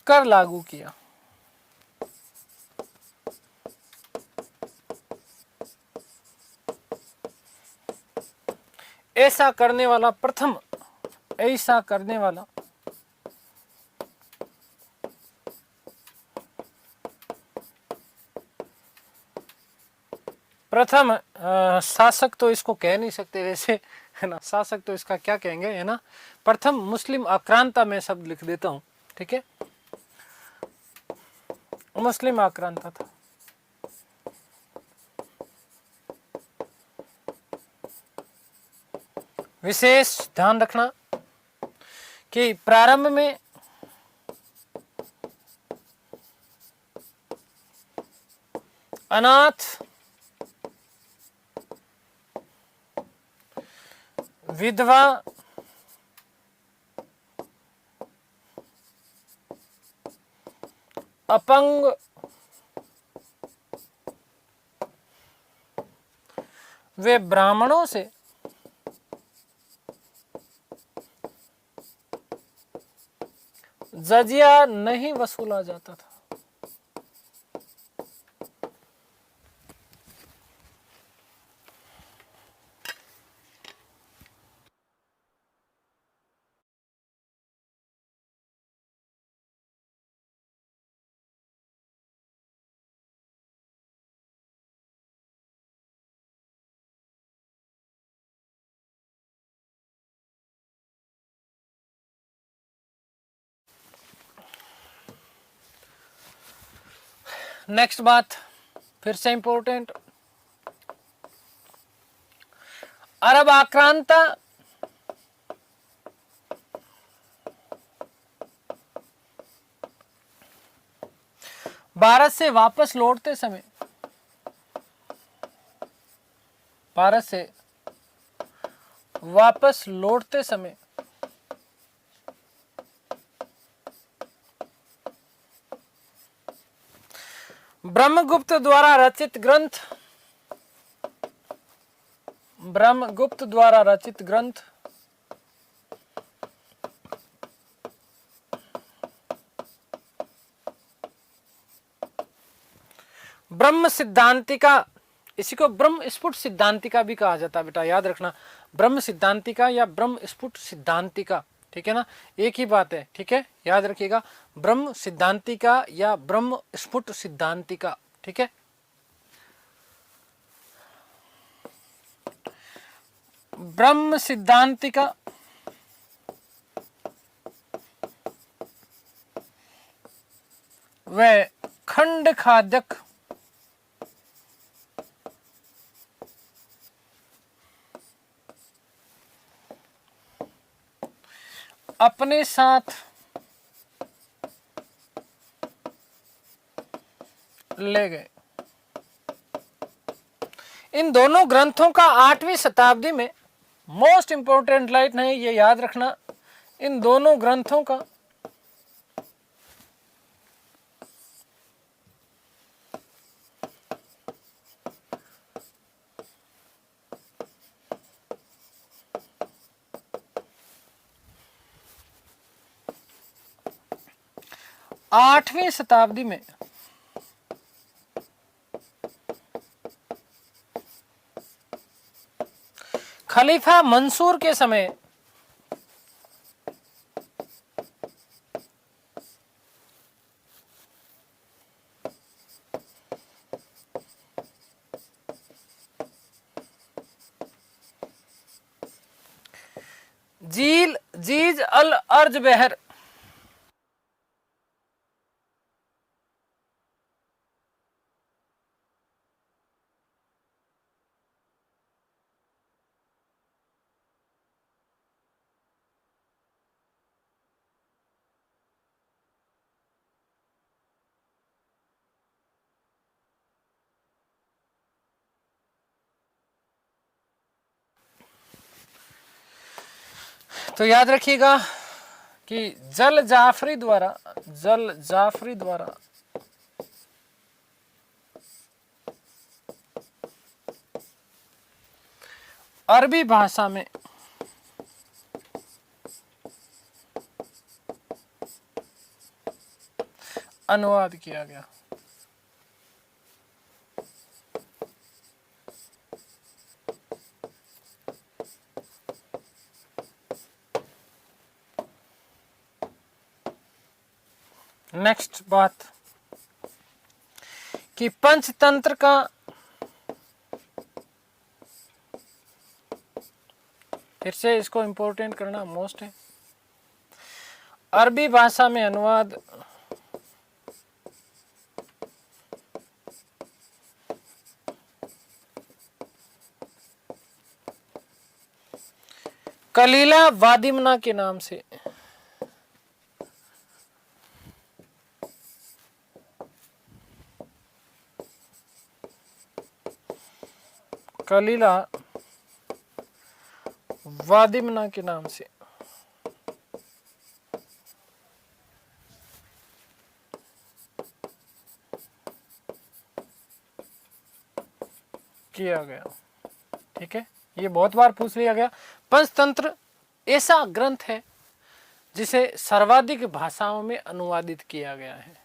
कर लागू किया। ऐसा करने वाला प्रथम, ऐसा करने वाला प्रथम शासक तो इसको कह नहीं सकते वैसे, है ना, शासक तो इसका क्या कहेंगे, है ना, प्रथम मुस्लिम आक्रांता में शब्द लिख देता हूं, ठीक है, मुस्लिम आक्रांता था। विशेष ध्यान रखना कि प्रारंभ में अनाथ, विधवा, अपंग, वे ब्राह्मणों से जजिया नहीं वसूला जाता था। नेक्स्ट बात फिर से इंपॉर्टेंट, अरब आक्रांता भारत से वापस लौटते समय, भारत से वापस लौटते समय ब्रह्मगुप्त द्वारा रचित ग्रंथ, ब्रह्मगुप्त द्वारा रचित ग्रंथ ब्रह्म सिद्धांतिका, इसी को ब्रह्म स्फुट सिद्धांतिका भी कहा जाता है बेटा, याद रखना, ब्रह्म सिद्धांतिका या ब्रह्म स्फुट सिद्धांतिका, ठीक है ना, एक ही बात है, ठीक है, याद रखिएगा, ब्रह्म सिद्धांतिका या ब्रह्म स्फुट सिद्धांतिका, ठीक है। ब्रह्म सिद्धांतिका व खंड खाद्यक अपने साथ ले गए। इन दोनों ग्रंथों का 8वीं शताब्दी में मोस्ट इंपॉर्टेंट लाइन है, ये याद रखना इन दोनों ग्रंथों का। आठवीं शताब्दी में खलीफा मंसूर के समय जीज अल अर्ज बहर तो याद रखिएगा कि जल जाफरी द्वारा अरबी भाषा में अनुवाद किया गया। नेक्स्ट बात कि पंचतंत्र का फिर से इसको इंपॉर्टेंट करना मोस्ट है। अरबी भाषा में अनुवाद कलीला वादिमना के नाम से कलीला वादिमना के नाम से किया गया। ठीक है, ये बहुत बार पूछ लिया गया। पंचतंत्र ऐसा ग्रंथ है जिसे सर्वाधिक भाषाओं में अनुवादित किया गया है।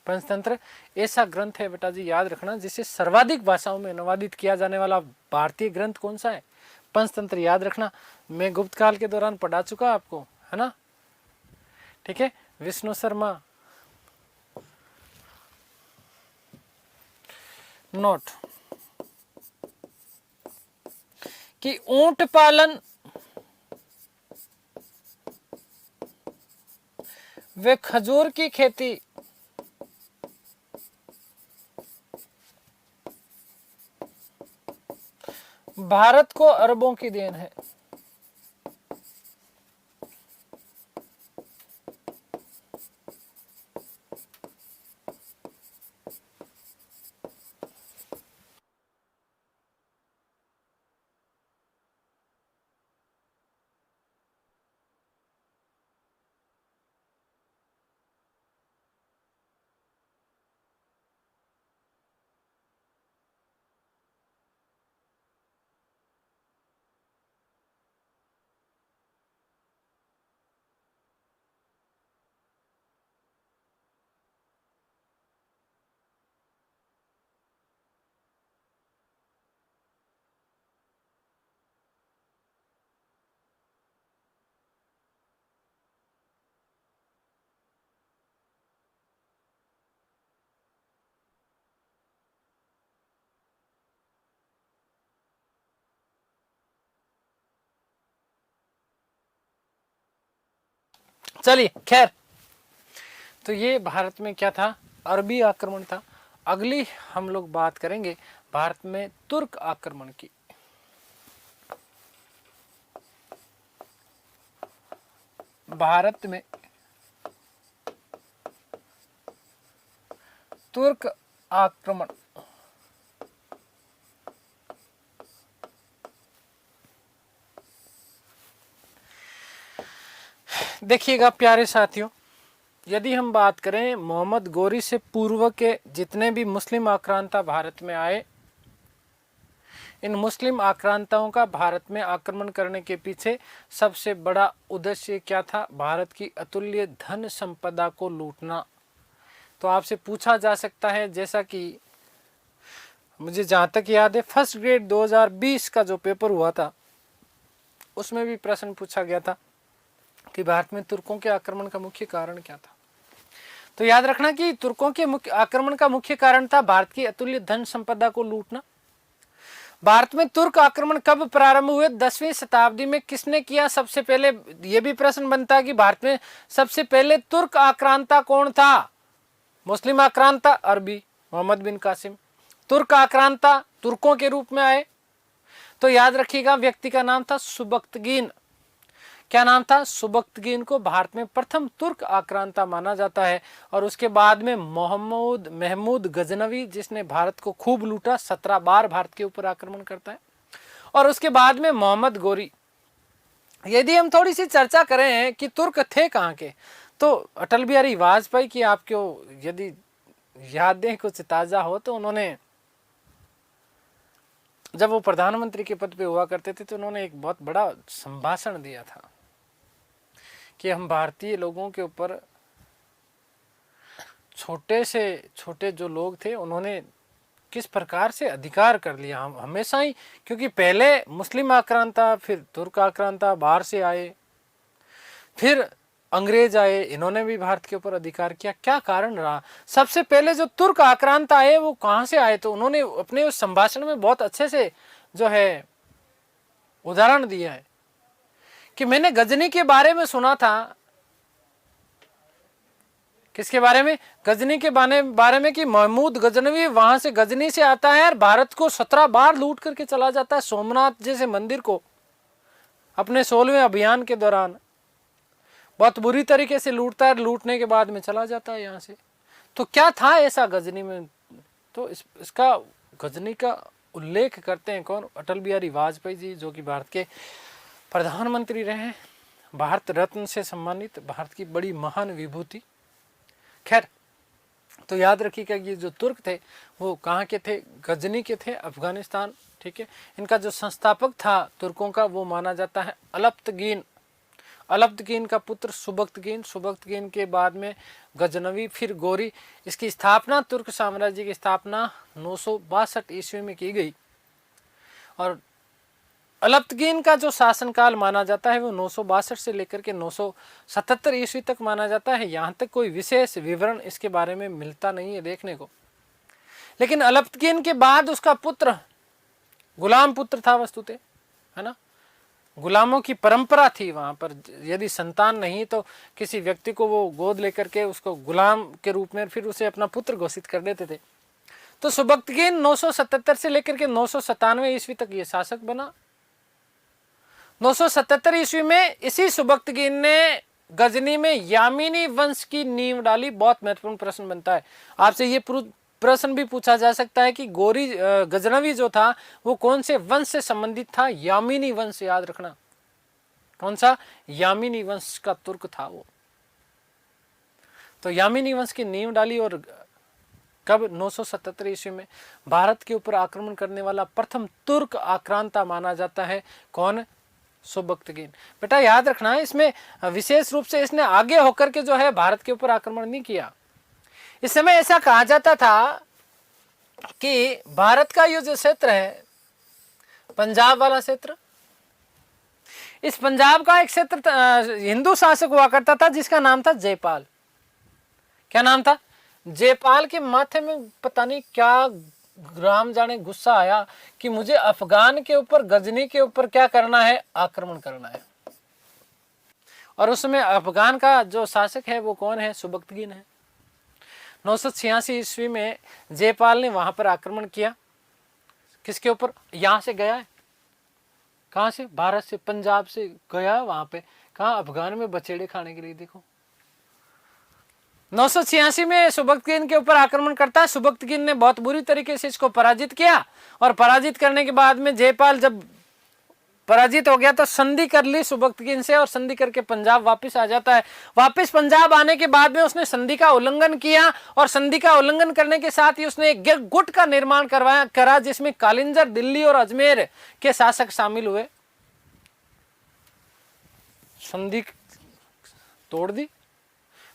पंचतंत्र ऐसा ग्रंथ है बेटा जी, याद रखना, जिसे सर्वाधिक भाषाओं में अनुवादित किया जाने वाला भारतीय ग्रंथ कौन सा है? पंचतंत्र। याद रखना, मैं गुप्त काल के दौरान पढ़ा चुका आपको, है ना। ठीक है, विष्णु शर्मा। नोट कि ऊंट पालन व खजूर की खेती भारत को अरबों की देन है। चलिए खैर, तो ये भारत में क्या था? अरबी आक्रमण था। अगली हम लोग बात करेंगे भारत में तुर्क आक्रमण की। भारत में तुर्क आक्रमण देखिएगा प्यारे साथियों, यदि हम बात करें मोहम्मद गोरी से पूर्व के जितने भी मुस्लिम आक्रांता भारत में आए, इन मुस्लिम आक्रांताओं का भारत में आक्रमण करने के पीछे सबसे बड़ा उद्देश्य क्या था? भारत की अतुल्य धन संपदा को लूटना। तो आपसे पूछा जा सकता है, जैसा कि मुझे जहाँ तक याद है फर्स्ट ग्रेड 2020 का जो पेपर हुआ था उसमें भी प्रश्न पूछा गया था कि भारत में तुर्कों के आक्रमण का मुख्य कारण क्या था। तो याद रखना कि तुर्कों के मुख्य आक्रमण का मुख्य कारण था भारत की अतुल्य धन संपदा को लूटना। भारत में तुर्क आक्रमण कब प्रारंभ हुए? 10वीं शताब्दी में किसने किया? सबसे पहले यह भी प्रश्न बनता है कि भारत में सबसे पहले तुर्क आक्रांता कौन था? मुस्लिम आक्रांता अरबी मोहम्मद बिन कासिम, तुर्क आक्रांता तुर्कों के रूप में आए। तो याद रखिएगा व्यक्ति का नाम था सुबक्तगीन। क्या नाम था? सुबक्तगीन को भारत में प्रथम तुर्क आक्रांता माना जाता है। और उसके बाद में महमूद गजनवी, जिसने भारत को खूब लूटा, 17 बार भारत के ऊपर आक्रमण करता है। और उसके बाद में मोहम्मद गोरी। यदि हम थोड़ी सी चर्चा करें कि तुर्क थे कहाँ के, तो अटल बिहारी वाजपेयी की आपको यदि यादें कुछ ताजा हो तो उन्होंने, जब वो प्रधानमंत्री के पद पे हुआ करते थे, तो उन्होंने एक बहुत बड़ा संभाषण दिया था कि हम भारतीय लोगों के ऊपर, छोटे से छोटे जो लोग थे, उन्होंने किस प्रकार से अधिकार कर लिया। हम हमेशा ही, क्योंकि पहले मुस्लिम आक्रांता, फिर तुर्क आक्रांता बाहर से आए, फिर अंग्रेज आए, इन्होंने भी भारत के ऊपर अधिकार किया। क्या कारण रहा? सबसे पहले जो तुर्क आक्रांता आए वो कहाँ से आए? तो उन्होंने अपने उस संभाषण में बहुत अच्छे से जो है उदाहरण दिया है कि मैंने गजनी के बारे में सुना था। किसके बारे में? गजनी के बारे में कि महमूद गजनवी वहां से, गजनी से आता है और भारत को 17 बार लूट करके चला जाता है। सोमनाथ जैसे मंदिर को अपने 16वें अभियान के दौरान बहुत बुरी तरीके से लूटता है, लूटने के बाद में चला जाता है यहाँ से। तो क्या था ऐसा गजनी में? तो इसका गजनी का उल्लेख करते हैं कौन? अटल बिहारी वाजपेयी जी, जो कि भारत के प्रधानमंत्री रहे हैं, भारत रत्न से सम्मानित, भारत की बड़ी महान विभूति। खैर, तो याद रखिएगा ये जो तुर्क थे वो कहाँ के थे? गजनी के थे, अफगानिस्तान। ठीक है। इनका जो संस्थापक था तुर्कों का, वो माना जाता है अल्पतगीन। अल्पतगीन का पुत्र सुबक्तगीन, सुबक्तगीन के बाद में गजनवी, फिर गोरी। इसकी स्थापना, तुर्क साम्राज्य की स्थापना 962 ईस्वी में की गई। और अल्पतगीन का जो शासनकाल माना जाता है वो 962 से लेकर के 977 ईस्वी तक माना जाता है। यहाँ तक कोई विशेष विवरण इसके बारे में मिलता नहीं है देखने को। लेकिन अल्पतगीन के बाद उसका पुत्र, गुलाम पुत्र था वस्तुतः, है ना, गुलामों की परंपरा थी वहां पर। यदि संतान नहीं तो किसी व्यक्ति को वो गोद लेकर के उसको गुलाम के रूप में फिर उसे अपना पुत्र घोषित कर देते थे। तो सुबक्तगीन 977 से लेकर के 997 ईस्वी तक ये शासक बना। 977 ईस्वी में इसी सुबक्तगीन ने गजनी में यामीनी वंश की नींव डाली। बहुत महत्वपूर्ण प्रश्न बनता है, आपसे ये प्रश्न भी पूछा जा सकता है कि गोरी गजनवी जो था वो कौन से वंश से संबंधित था? यामीनी वंश, याद रखना। कौन सा? यामीनी वंश का तुर्क था वो। तो यामीनी वंश की नींव डाली। और कब? 977 ईस्वी में। भारत के ऊपर आक्रमण करने वाला प्रथम तुर्क आक्रांता माना जाता है कौन? सुबक्तगीन। बेटा याद रखना है, इसमें विशेष रूप से इसने आगे होकर के जो है भारत के ऊपर आक्रमण नहीं किया। इस समय ऐसा कहा जाता था कि भारत का ये जो क्षेत्र है, पंजाब वाला क्षेत्र, इस पंजाब का एक क्षेत्र हिंदू शासक हुआ करता था जिसका नाम था जयपाल। क्या नाम था? जयपाल के माथे में पता नहीं क्या राम जाने गुस्सा आया कि मुझे अफगान के ऊपर, गजनी के ऊपर क्या करना है? आक्रमण करना है। और उस समय अफगान का जो शासक है वो कौन है? सुबक्तगीन है। 986 ईस्वी में जयपाल ने वहां पर आक्रमण किया। किसके ऊपर? यहां से गया है, कहां से? भारत से, पंजाब से गया है वहां पे। कहां? अफगान में बछेड़े खाने के लिए। देखो 986 में सुबक्तगीन के ऊपर आक्रमण करता है। सुबक्तगीन ने बहुत बुरी तरीके से इसको पराजित किया। और पराजित करने के बाद में जयपाल जब पराजित हो गया तो संधि कर ली सुबक्तगीन से और संधि करके पंजाब वापस आ जाता है। वापस पंजाब आने के बाद में उसने संधि का उल्लंघन किया और संधि का उल्लंघन करने के साथ ही उसने एक गुट का निर्माण करा जिसमें कालिंजर, दिल्ली और अजमेर के शासक शामिल हुए। संधि तोड़ दी।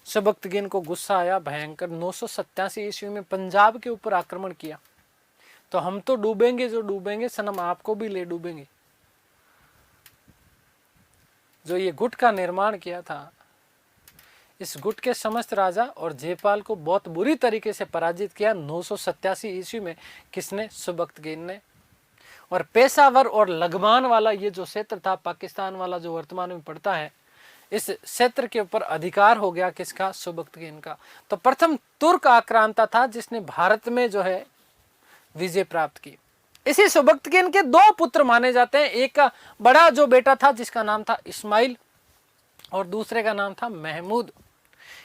सुबक्तगीन को गुस्सा आया भयंकर। 987 ईस्वी में पंजाब के ऊपर आक्रमण किया। तो हम तो डूबेंगे जो डूबेंगे, सनम आपको भी ले डूबेंगे। जो ये गुट का निर्माण किया था, इस गुट के समस्त राजा और जयपाल को बहुत बुरी तरीके से पराजित किया 987 ईस्वी में। किसने? सुबक्तगीन ने। और पेशावर और लगमान वाला ये जो क्षेत्र था, पाकिस्तान वाला जो वर्तमान में पड़ता है, इस क्षेत्र के ऊपर अधिकार हो गया किसका? सुबक्तगीन का। तो प्रथम तुर्क आक्रांता था जिसने भारत में जो है विजय प्राप्त की। इसी सुबक्तगीन के दो पुत्र माने जाते हैं। एक का बड़ा जो बेटा था जिसका नाम था इस्माइल और दूसरे का नाम था महमूद।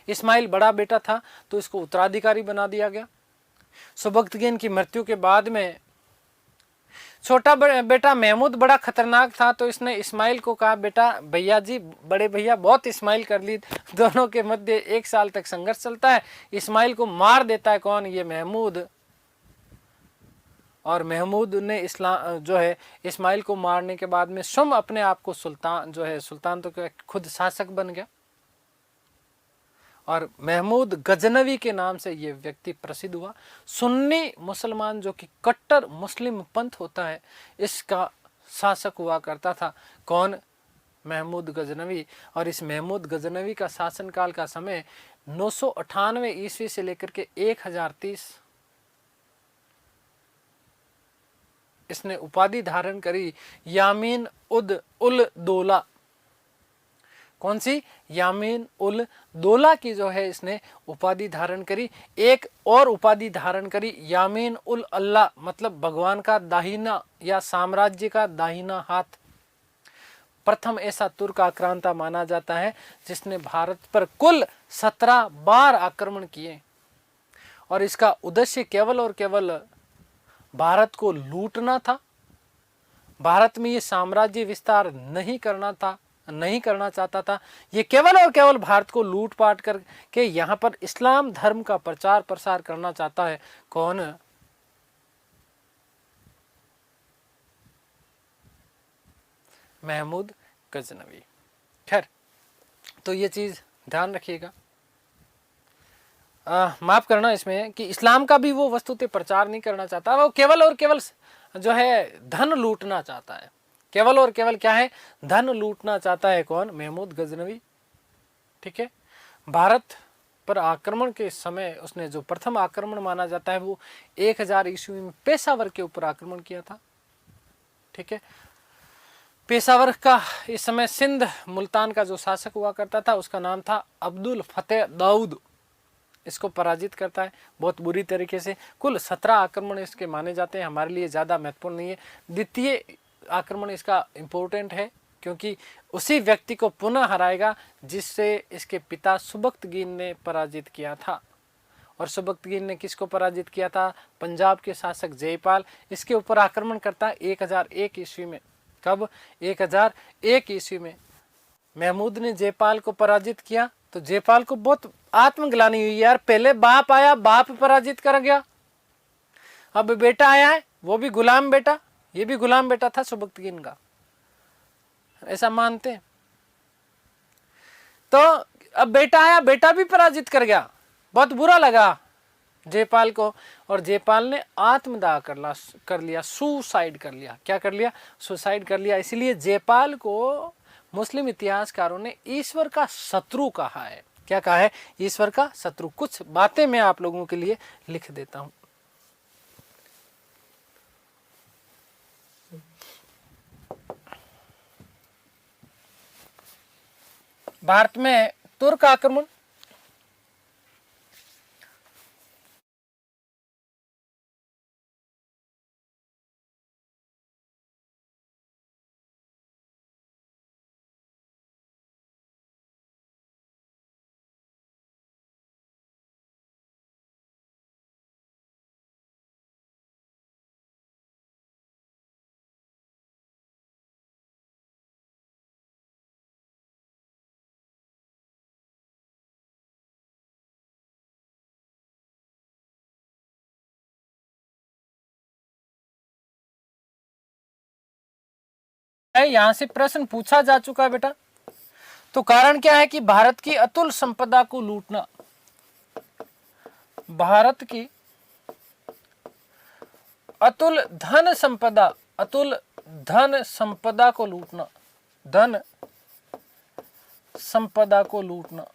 इस्माइल बड़ा बेटा था तो इसको उत्तराधिकारी बना दिया गया। सुबक्तगीन की मृत्यु के बाद में छोटा बेटा महमूद बड़ा खतरनाक था तो इसने इस्माइल को कहा, बेटा भैया जी, बड़े भैया बहुत इस्माइल कर ली। दोनों के मध्य 1 साल तक संघर्ष चलता है। इस्माइल को मार देता है कौन? ये महमूद। और महमूद ने इस्लाम जो है इस्माइल को मारने के बाद में स्वयं अपने आप को सुल्तान जो है, सुल्तान तो खुद शासक बन गया। और महमूद गजनवी के नाम से ये व्यक्ति प्रसिद्ध हुआ। सुन्नी मुसलमान जो कि कट्टर मुस्लिम पंथ होता है, इसका शासक हुआ करता था। कौन? महमूद गजनवी। और इस महमूद गजनवी का शासनकाल का समय 998 ईस्वी से लेकर के 1030। इसने उपाधि धारण करी यामीन उल दौला। कौन सी? यामीन उल दौला की जो है इसने उपाधि धारण करी। एक और उपाधि धारण करी यामीन उल अल्लाह, मतलब भगवान का दाहिना या साम्राज्य का दाहिना हाथ। प्रथम ऐसा तुर्क आक्रांता माना जाता है जिसने भारत पर कुल 17 बार आक्रमण किए और इसका उद्देश्य केवल और केवल भारत को लूटना था। भारत में ये साम्राज्य विस्तार नहीं करना चाहता था। ये केवल और केवल भारत को लूटपाट करके यहाँ पर इस्लाम धर्म का प्रचार प्रसार करना चाहता है। कौन? महमूद गजनवी। खैर, तो ये चीज ध्यान रखिएगा। माफ करना इसमें कि इस्लाम का भी वो वस्तुतः प्रचार नहीं करना चाहता, वो केवल और केवल जो है धन लूटना चाहता है। केवल और केवल क्या है? धन लूटना चाहता है। कौन? महमूद गजनवी। ठीक है। भारत पर आक्रमण के समय उसने जो प्रथम आक्रमण माना जाता है वो 1000 ईस्वी में पेशावर के ऊपर आक्रमण किया था। ठीक है। पेशावर का इस समय सिंध मुल्तान का जो शासक हुआ करता था उसका नाम था अब्दुल फतेह दाऊद। इसको पराजित करता है बहुत बुरी तरीके से। कुल 17 आक्रमण इसके माने जाते हैं, हमारे लिए ज़्यादा महत्वपूर्ण नहीं है। द्वितीय आक्रमण इसका इम्पोर्टेंट है क्योंकि उसी व्यक्ति को पुनः हराएगा जिससे इसके पिता सुबक्तगीन ने पराजित किया था। और सुबक्तगीन ने किसको पराजित किया था? पंजाब के शासक जयपाल। इसके ऊपर आक्रमण करता है 1001 ईस्वी में। कब? 1001 ईस्वी में महमूद ने जयपाल को पराजित किया तो जयपाल को बहुत आत्मग्लानि हुई, यार पहले बाप आया, बाप पराजित कर गया, अब बेटा आया है, वो भी गुलाम बेटा, ये भी गुलाम बेटा था सुबक्तगीन का, ऐसा मानते हैं। तो अब बेटा आया, बेटा भी पराजित कर गया, बहुत बुरा लगा जयपाल को और जयपाल ने आत्मदाह कर लिया, सुसाइड कर लिया। क्या कर लिया? सुसाइड कर लिया। इसलिए जयपाल को मुस्लिम इतिहासकारों ने ईश्वर का शत्रु कहा है। क्या कहा है? ईश्वर का शत्रु। कुछ बातें मैं आप लोगों के लिए लिख देता हूं। भारत में तुर्क आक्रमण यहां से प्रश्न पूछा जा चुका है बेटा। तो कारण क्या है कि भारत की अतुल संपदा को लूटना, भारत की अतुल धन संपदा, अतुल धन संपदा को लूटना, धन संपदा को लूटना।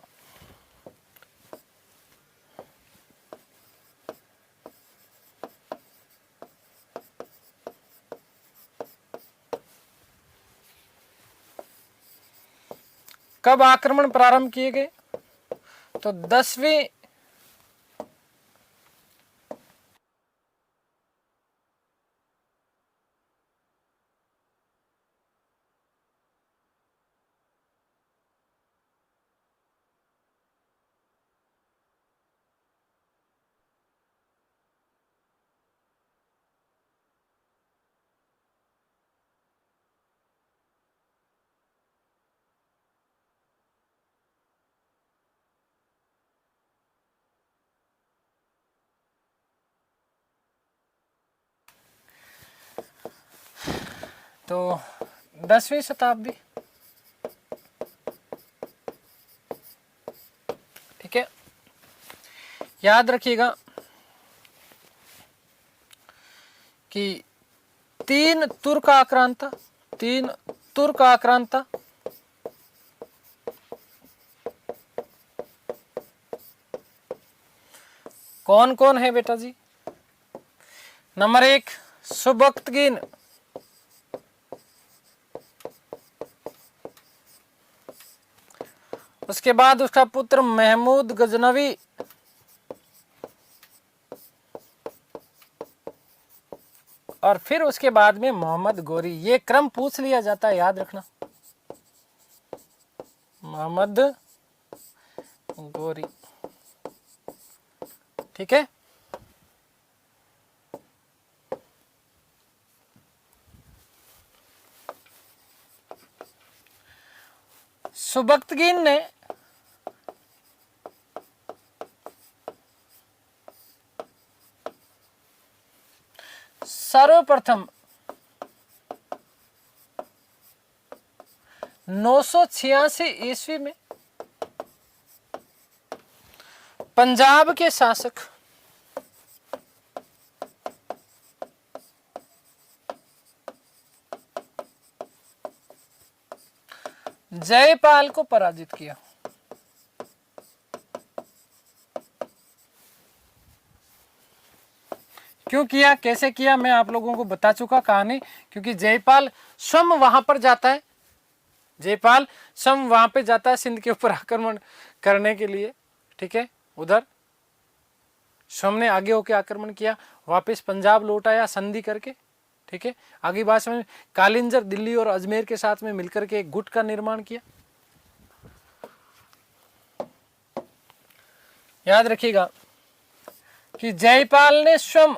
कब आक्रमण प्रारंभ किए गए? तो 10वीं तो 10वीं शताब्दी, ठीक है। याद रखिएगा कि तीन तुर्क आक्रांता, तीन तुर्क आक्रांता, कौन कौन है बेटा जी? नंबर 1 सुबक्तगीन, उसके बाद उसका पुत्र महमूद गजनवी, और फिर उसके बाद में मोहम्मद गोरी। ये क्रम पूछ लिया जाता है, याद रखना। मोहम्मद गोरी, ठीक है। सुबक्तगीन ने सर्वप्रथम 986 ईस्वी में पंजाब के शासक जयपाल को पराजित किया। क्यों किया, कैसे किया, मैं आप लोगों को बता चुका कहानी। क्योंकि जयपाल स्वयं वहां पर जाता है, जयपाल स्वयं वहां पे जाता है सिंध के ऊपर आक्रमण करने के लिए, ठीक है। उधर स्वयं ने आगे होके आक्रमण किया, वापस पंजाब लौट आया संधि करके, ठीक है। आगे बात में कालिंजर दिल्ली और अजमेर के साथ में मिलकर के एक गुट का निर्माण किया। याद रखिएगा कि जयपाल ने स्वयं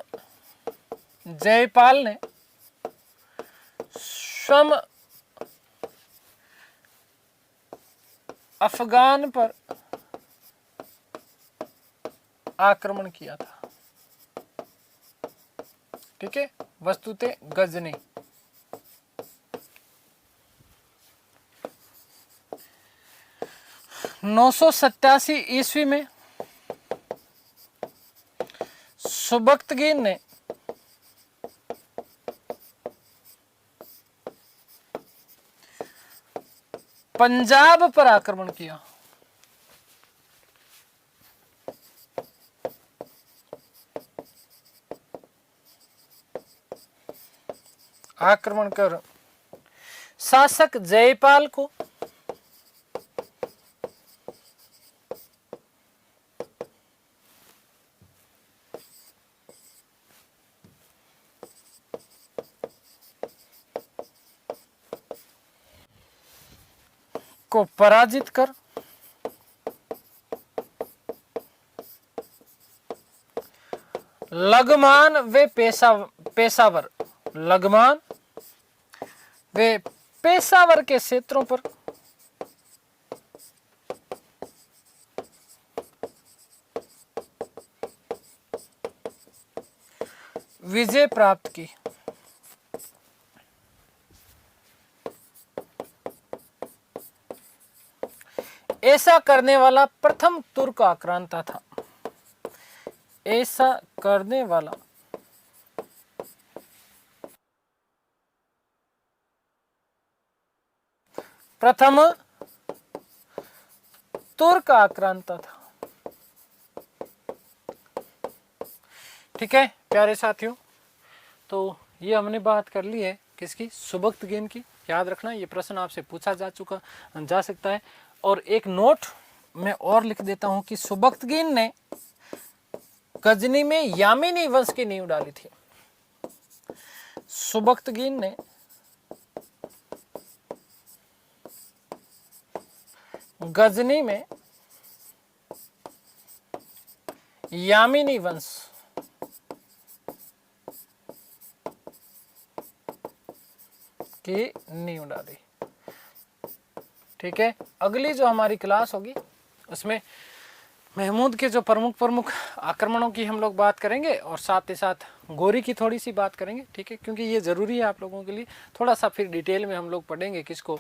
अफगान पर आक्रमण किया था, ठीक है। वस्तुतः गजनी, 987 ईस्वी में सुबक्तगीन ने पंजाब पर आक्रमण किया। आक्रमण कर शासक जयपाल को पराजित कर लगमान वे पेशावर, लगमान वे पेशावर के क्षेत्रों पर विजय प्राप्त की। ऐसा करने वाला प्रथम तुर्क आक्रांता था। ऐसा करने वाला प्रथम तुर्क आक्रांता था। ठीक है प्यारे साथियों, तो ये हमने बात कर ली है किसकी, सुबक्तगीन की। याद रखना ये प्रश्न आपसे पूछा जा सकता है। और एक नोट मैं और लिख देता हूं कि सुबक्तगीन ने गजनी में यामिनी वंश की नींव डाली थी। सुबक्तगीन ने गजनी में यामिनी वंश की नींव डाली। ठीक है, अगली जो हमारी क्लास होगी उसमें महमूद के जो प्रमुख आक्रमणों की हम लोग बात करेंगे और साथ ही साथ गोरी की थोड़ी सी बात करेंगे। ठीक है, क्योंकि ये ज़रूरी है आप लोगों के लिए। थोड़ा सा फिर डिटेल में हम लोग पढ़ेंगे किसको,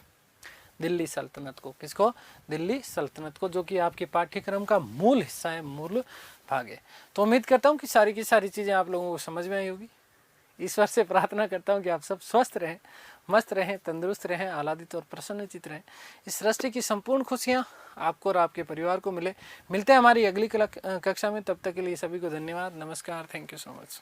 दिल्ली सल्तनत को। किसको, दिल्ली सल्तनत को, जो कि आपके पाठ्यक्रम का मूल हिस्सा है, मूल भाग है। तो उम्मीद करता हूँ कि सारी की सारी चीज़ें आप लोगों को समझ में आई होगी। ईश्वर से प्रार्थना करता हूँ कि आप सब स्वस्थ रहें, मस्त रहें, तंदुरुस्त रहें, आह्लादित और प्रसन्नचित रहें। इस सृष्टि की संपूर्ण खुशियाँ आपको और आपके परिवार को मिले। मिलते हैं हमारी अगली कक्षा में। तब तक के लिए सभी को धन्यवाद, नमस्कार, थैंक यू सो मच।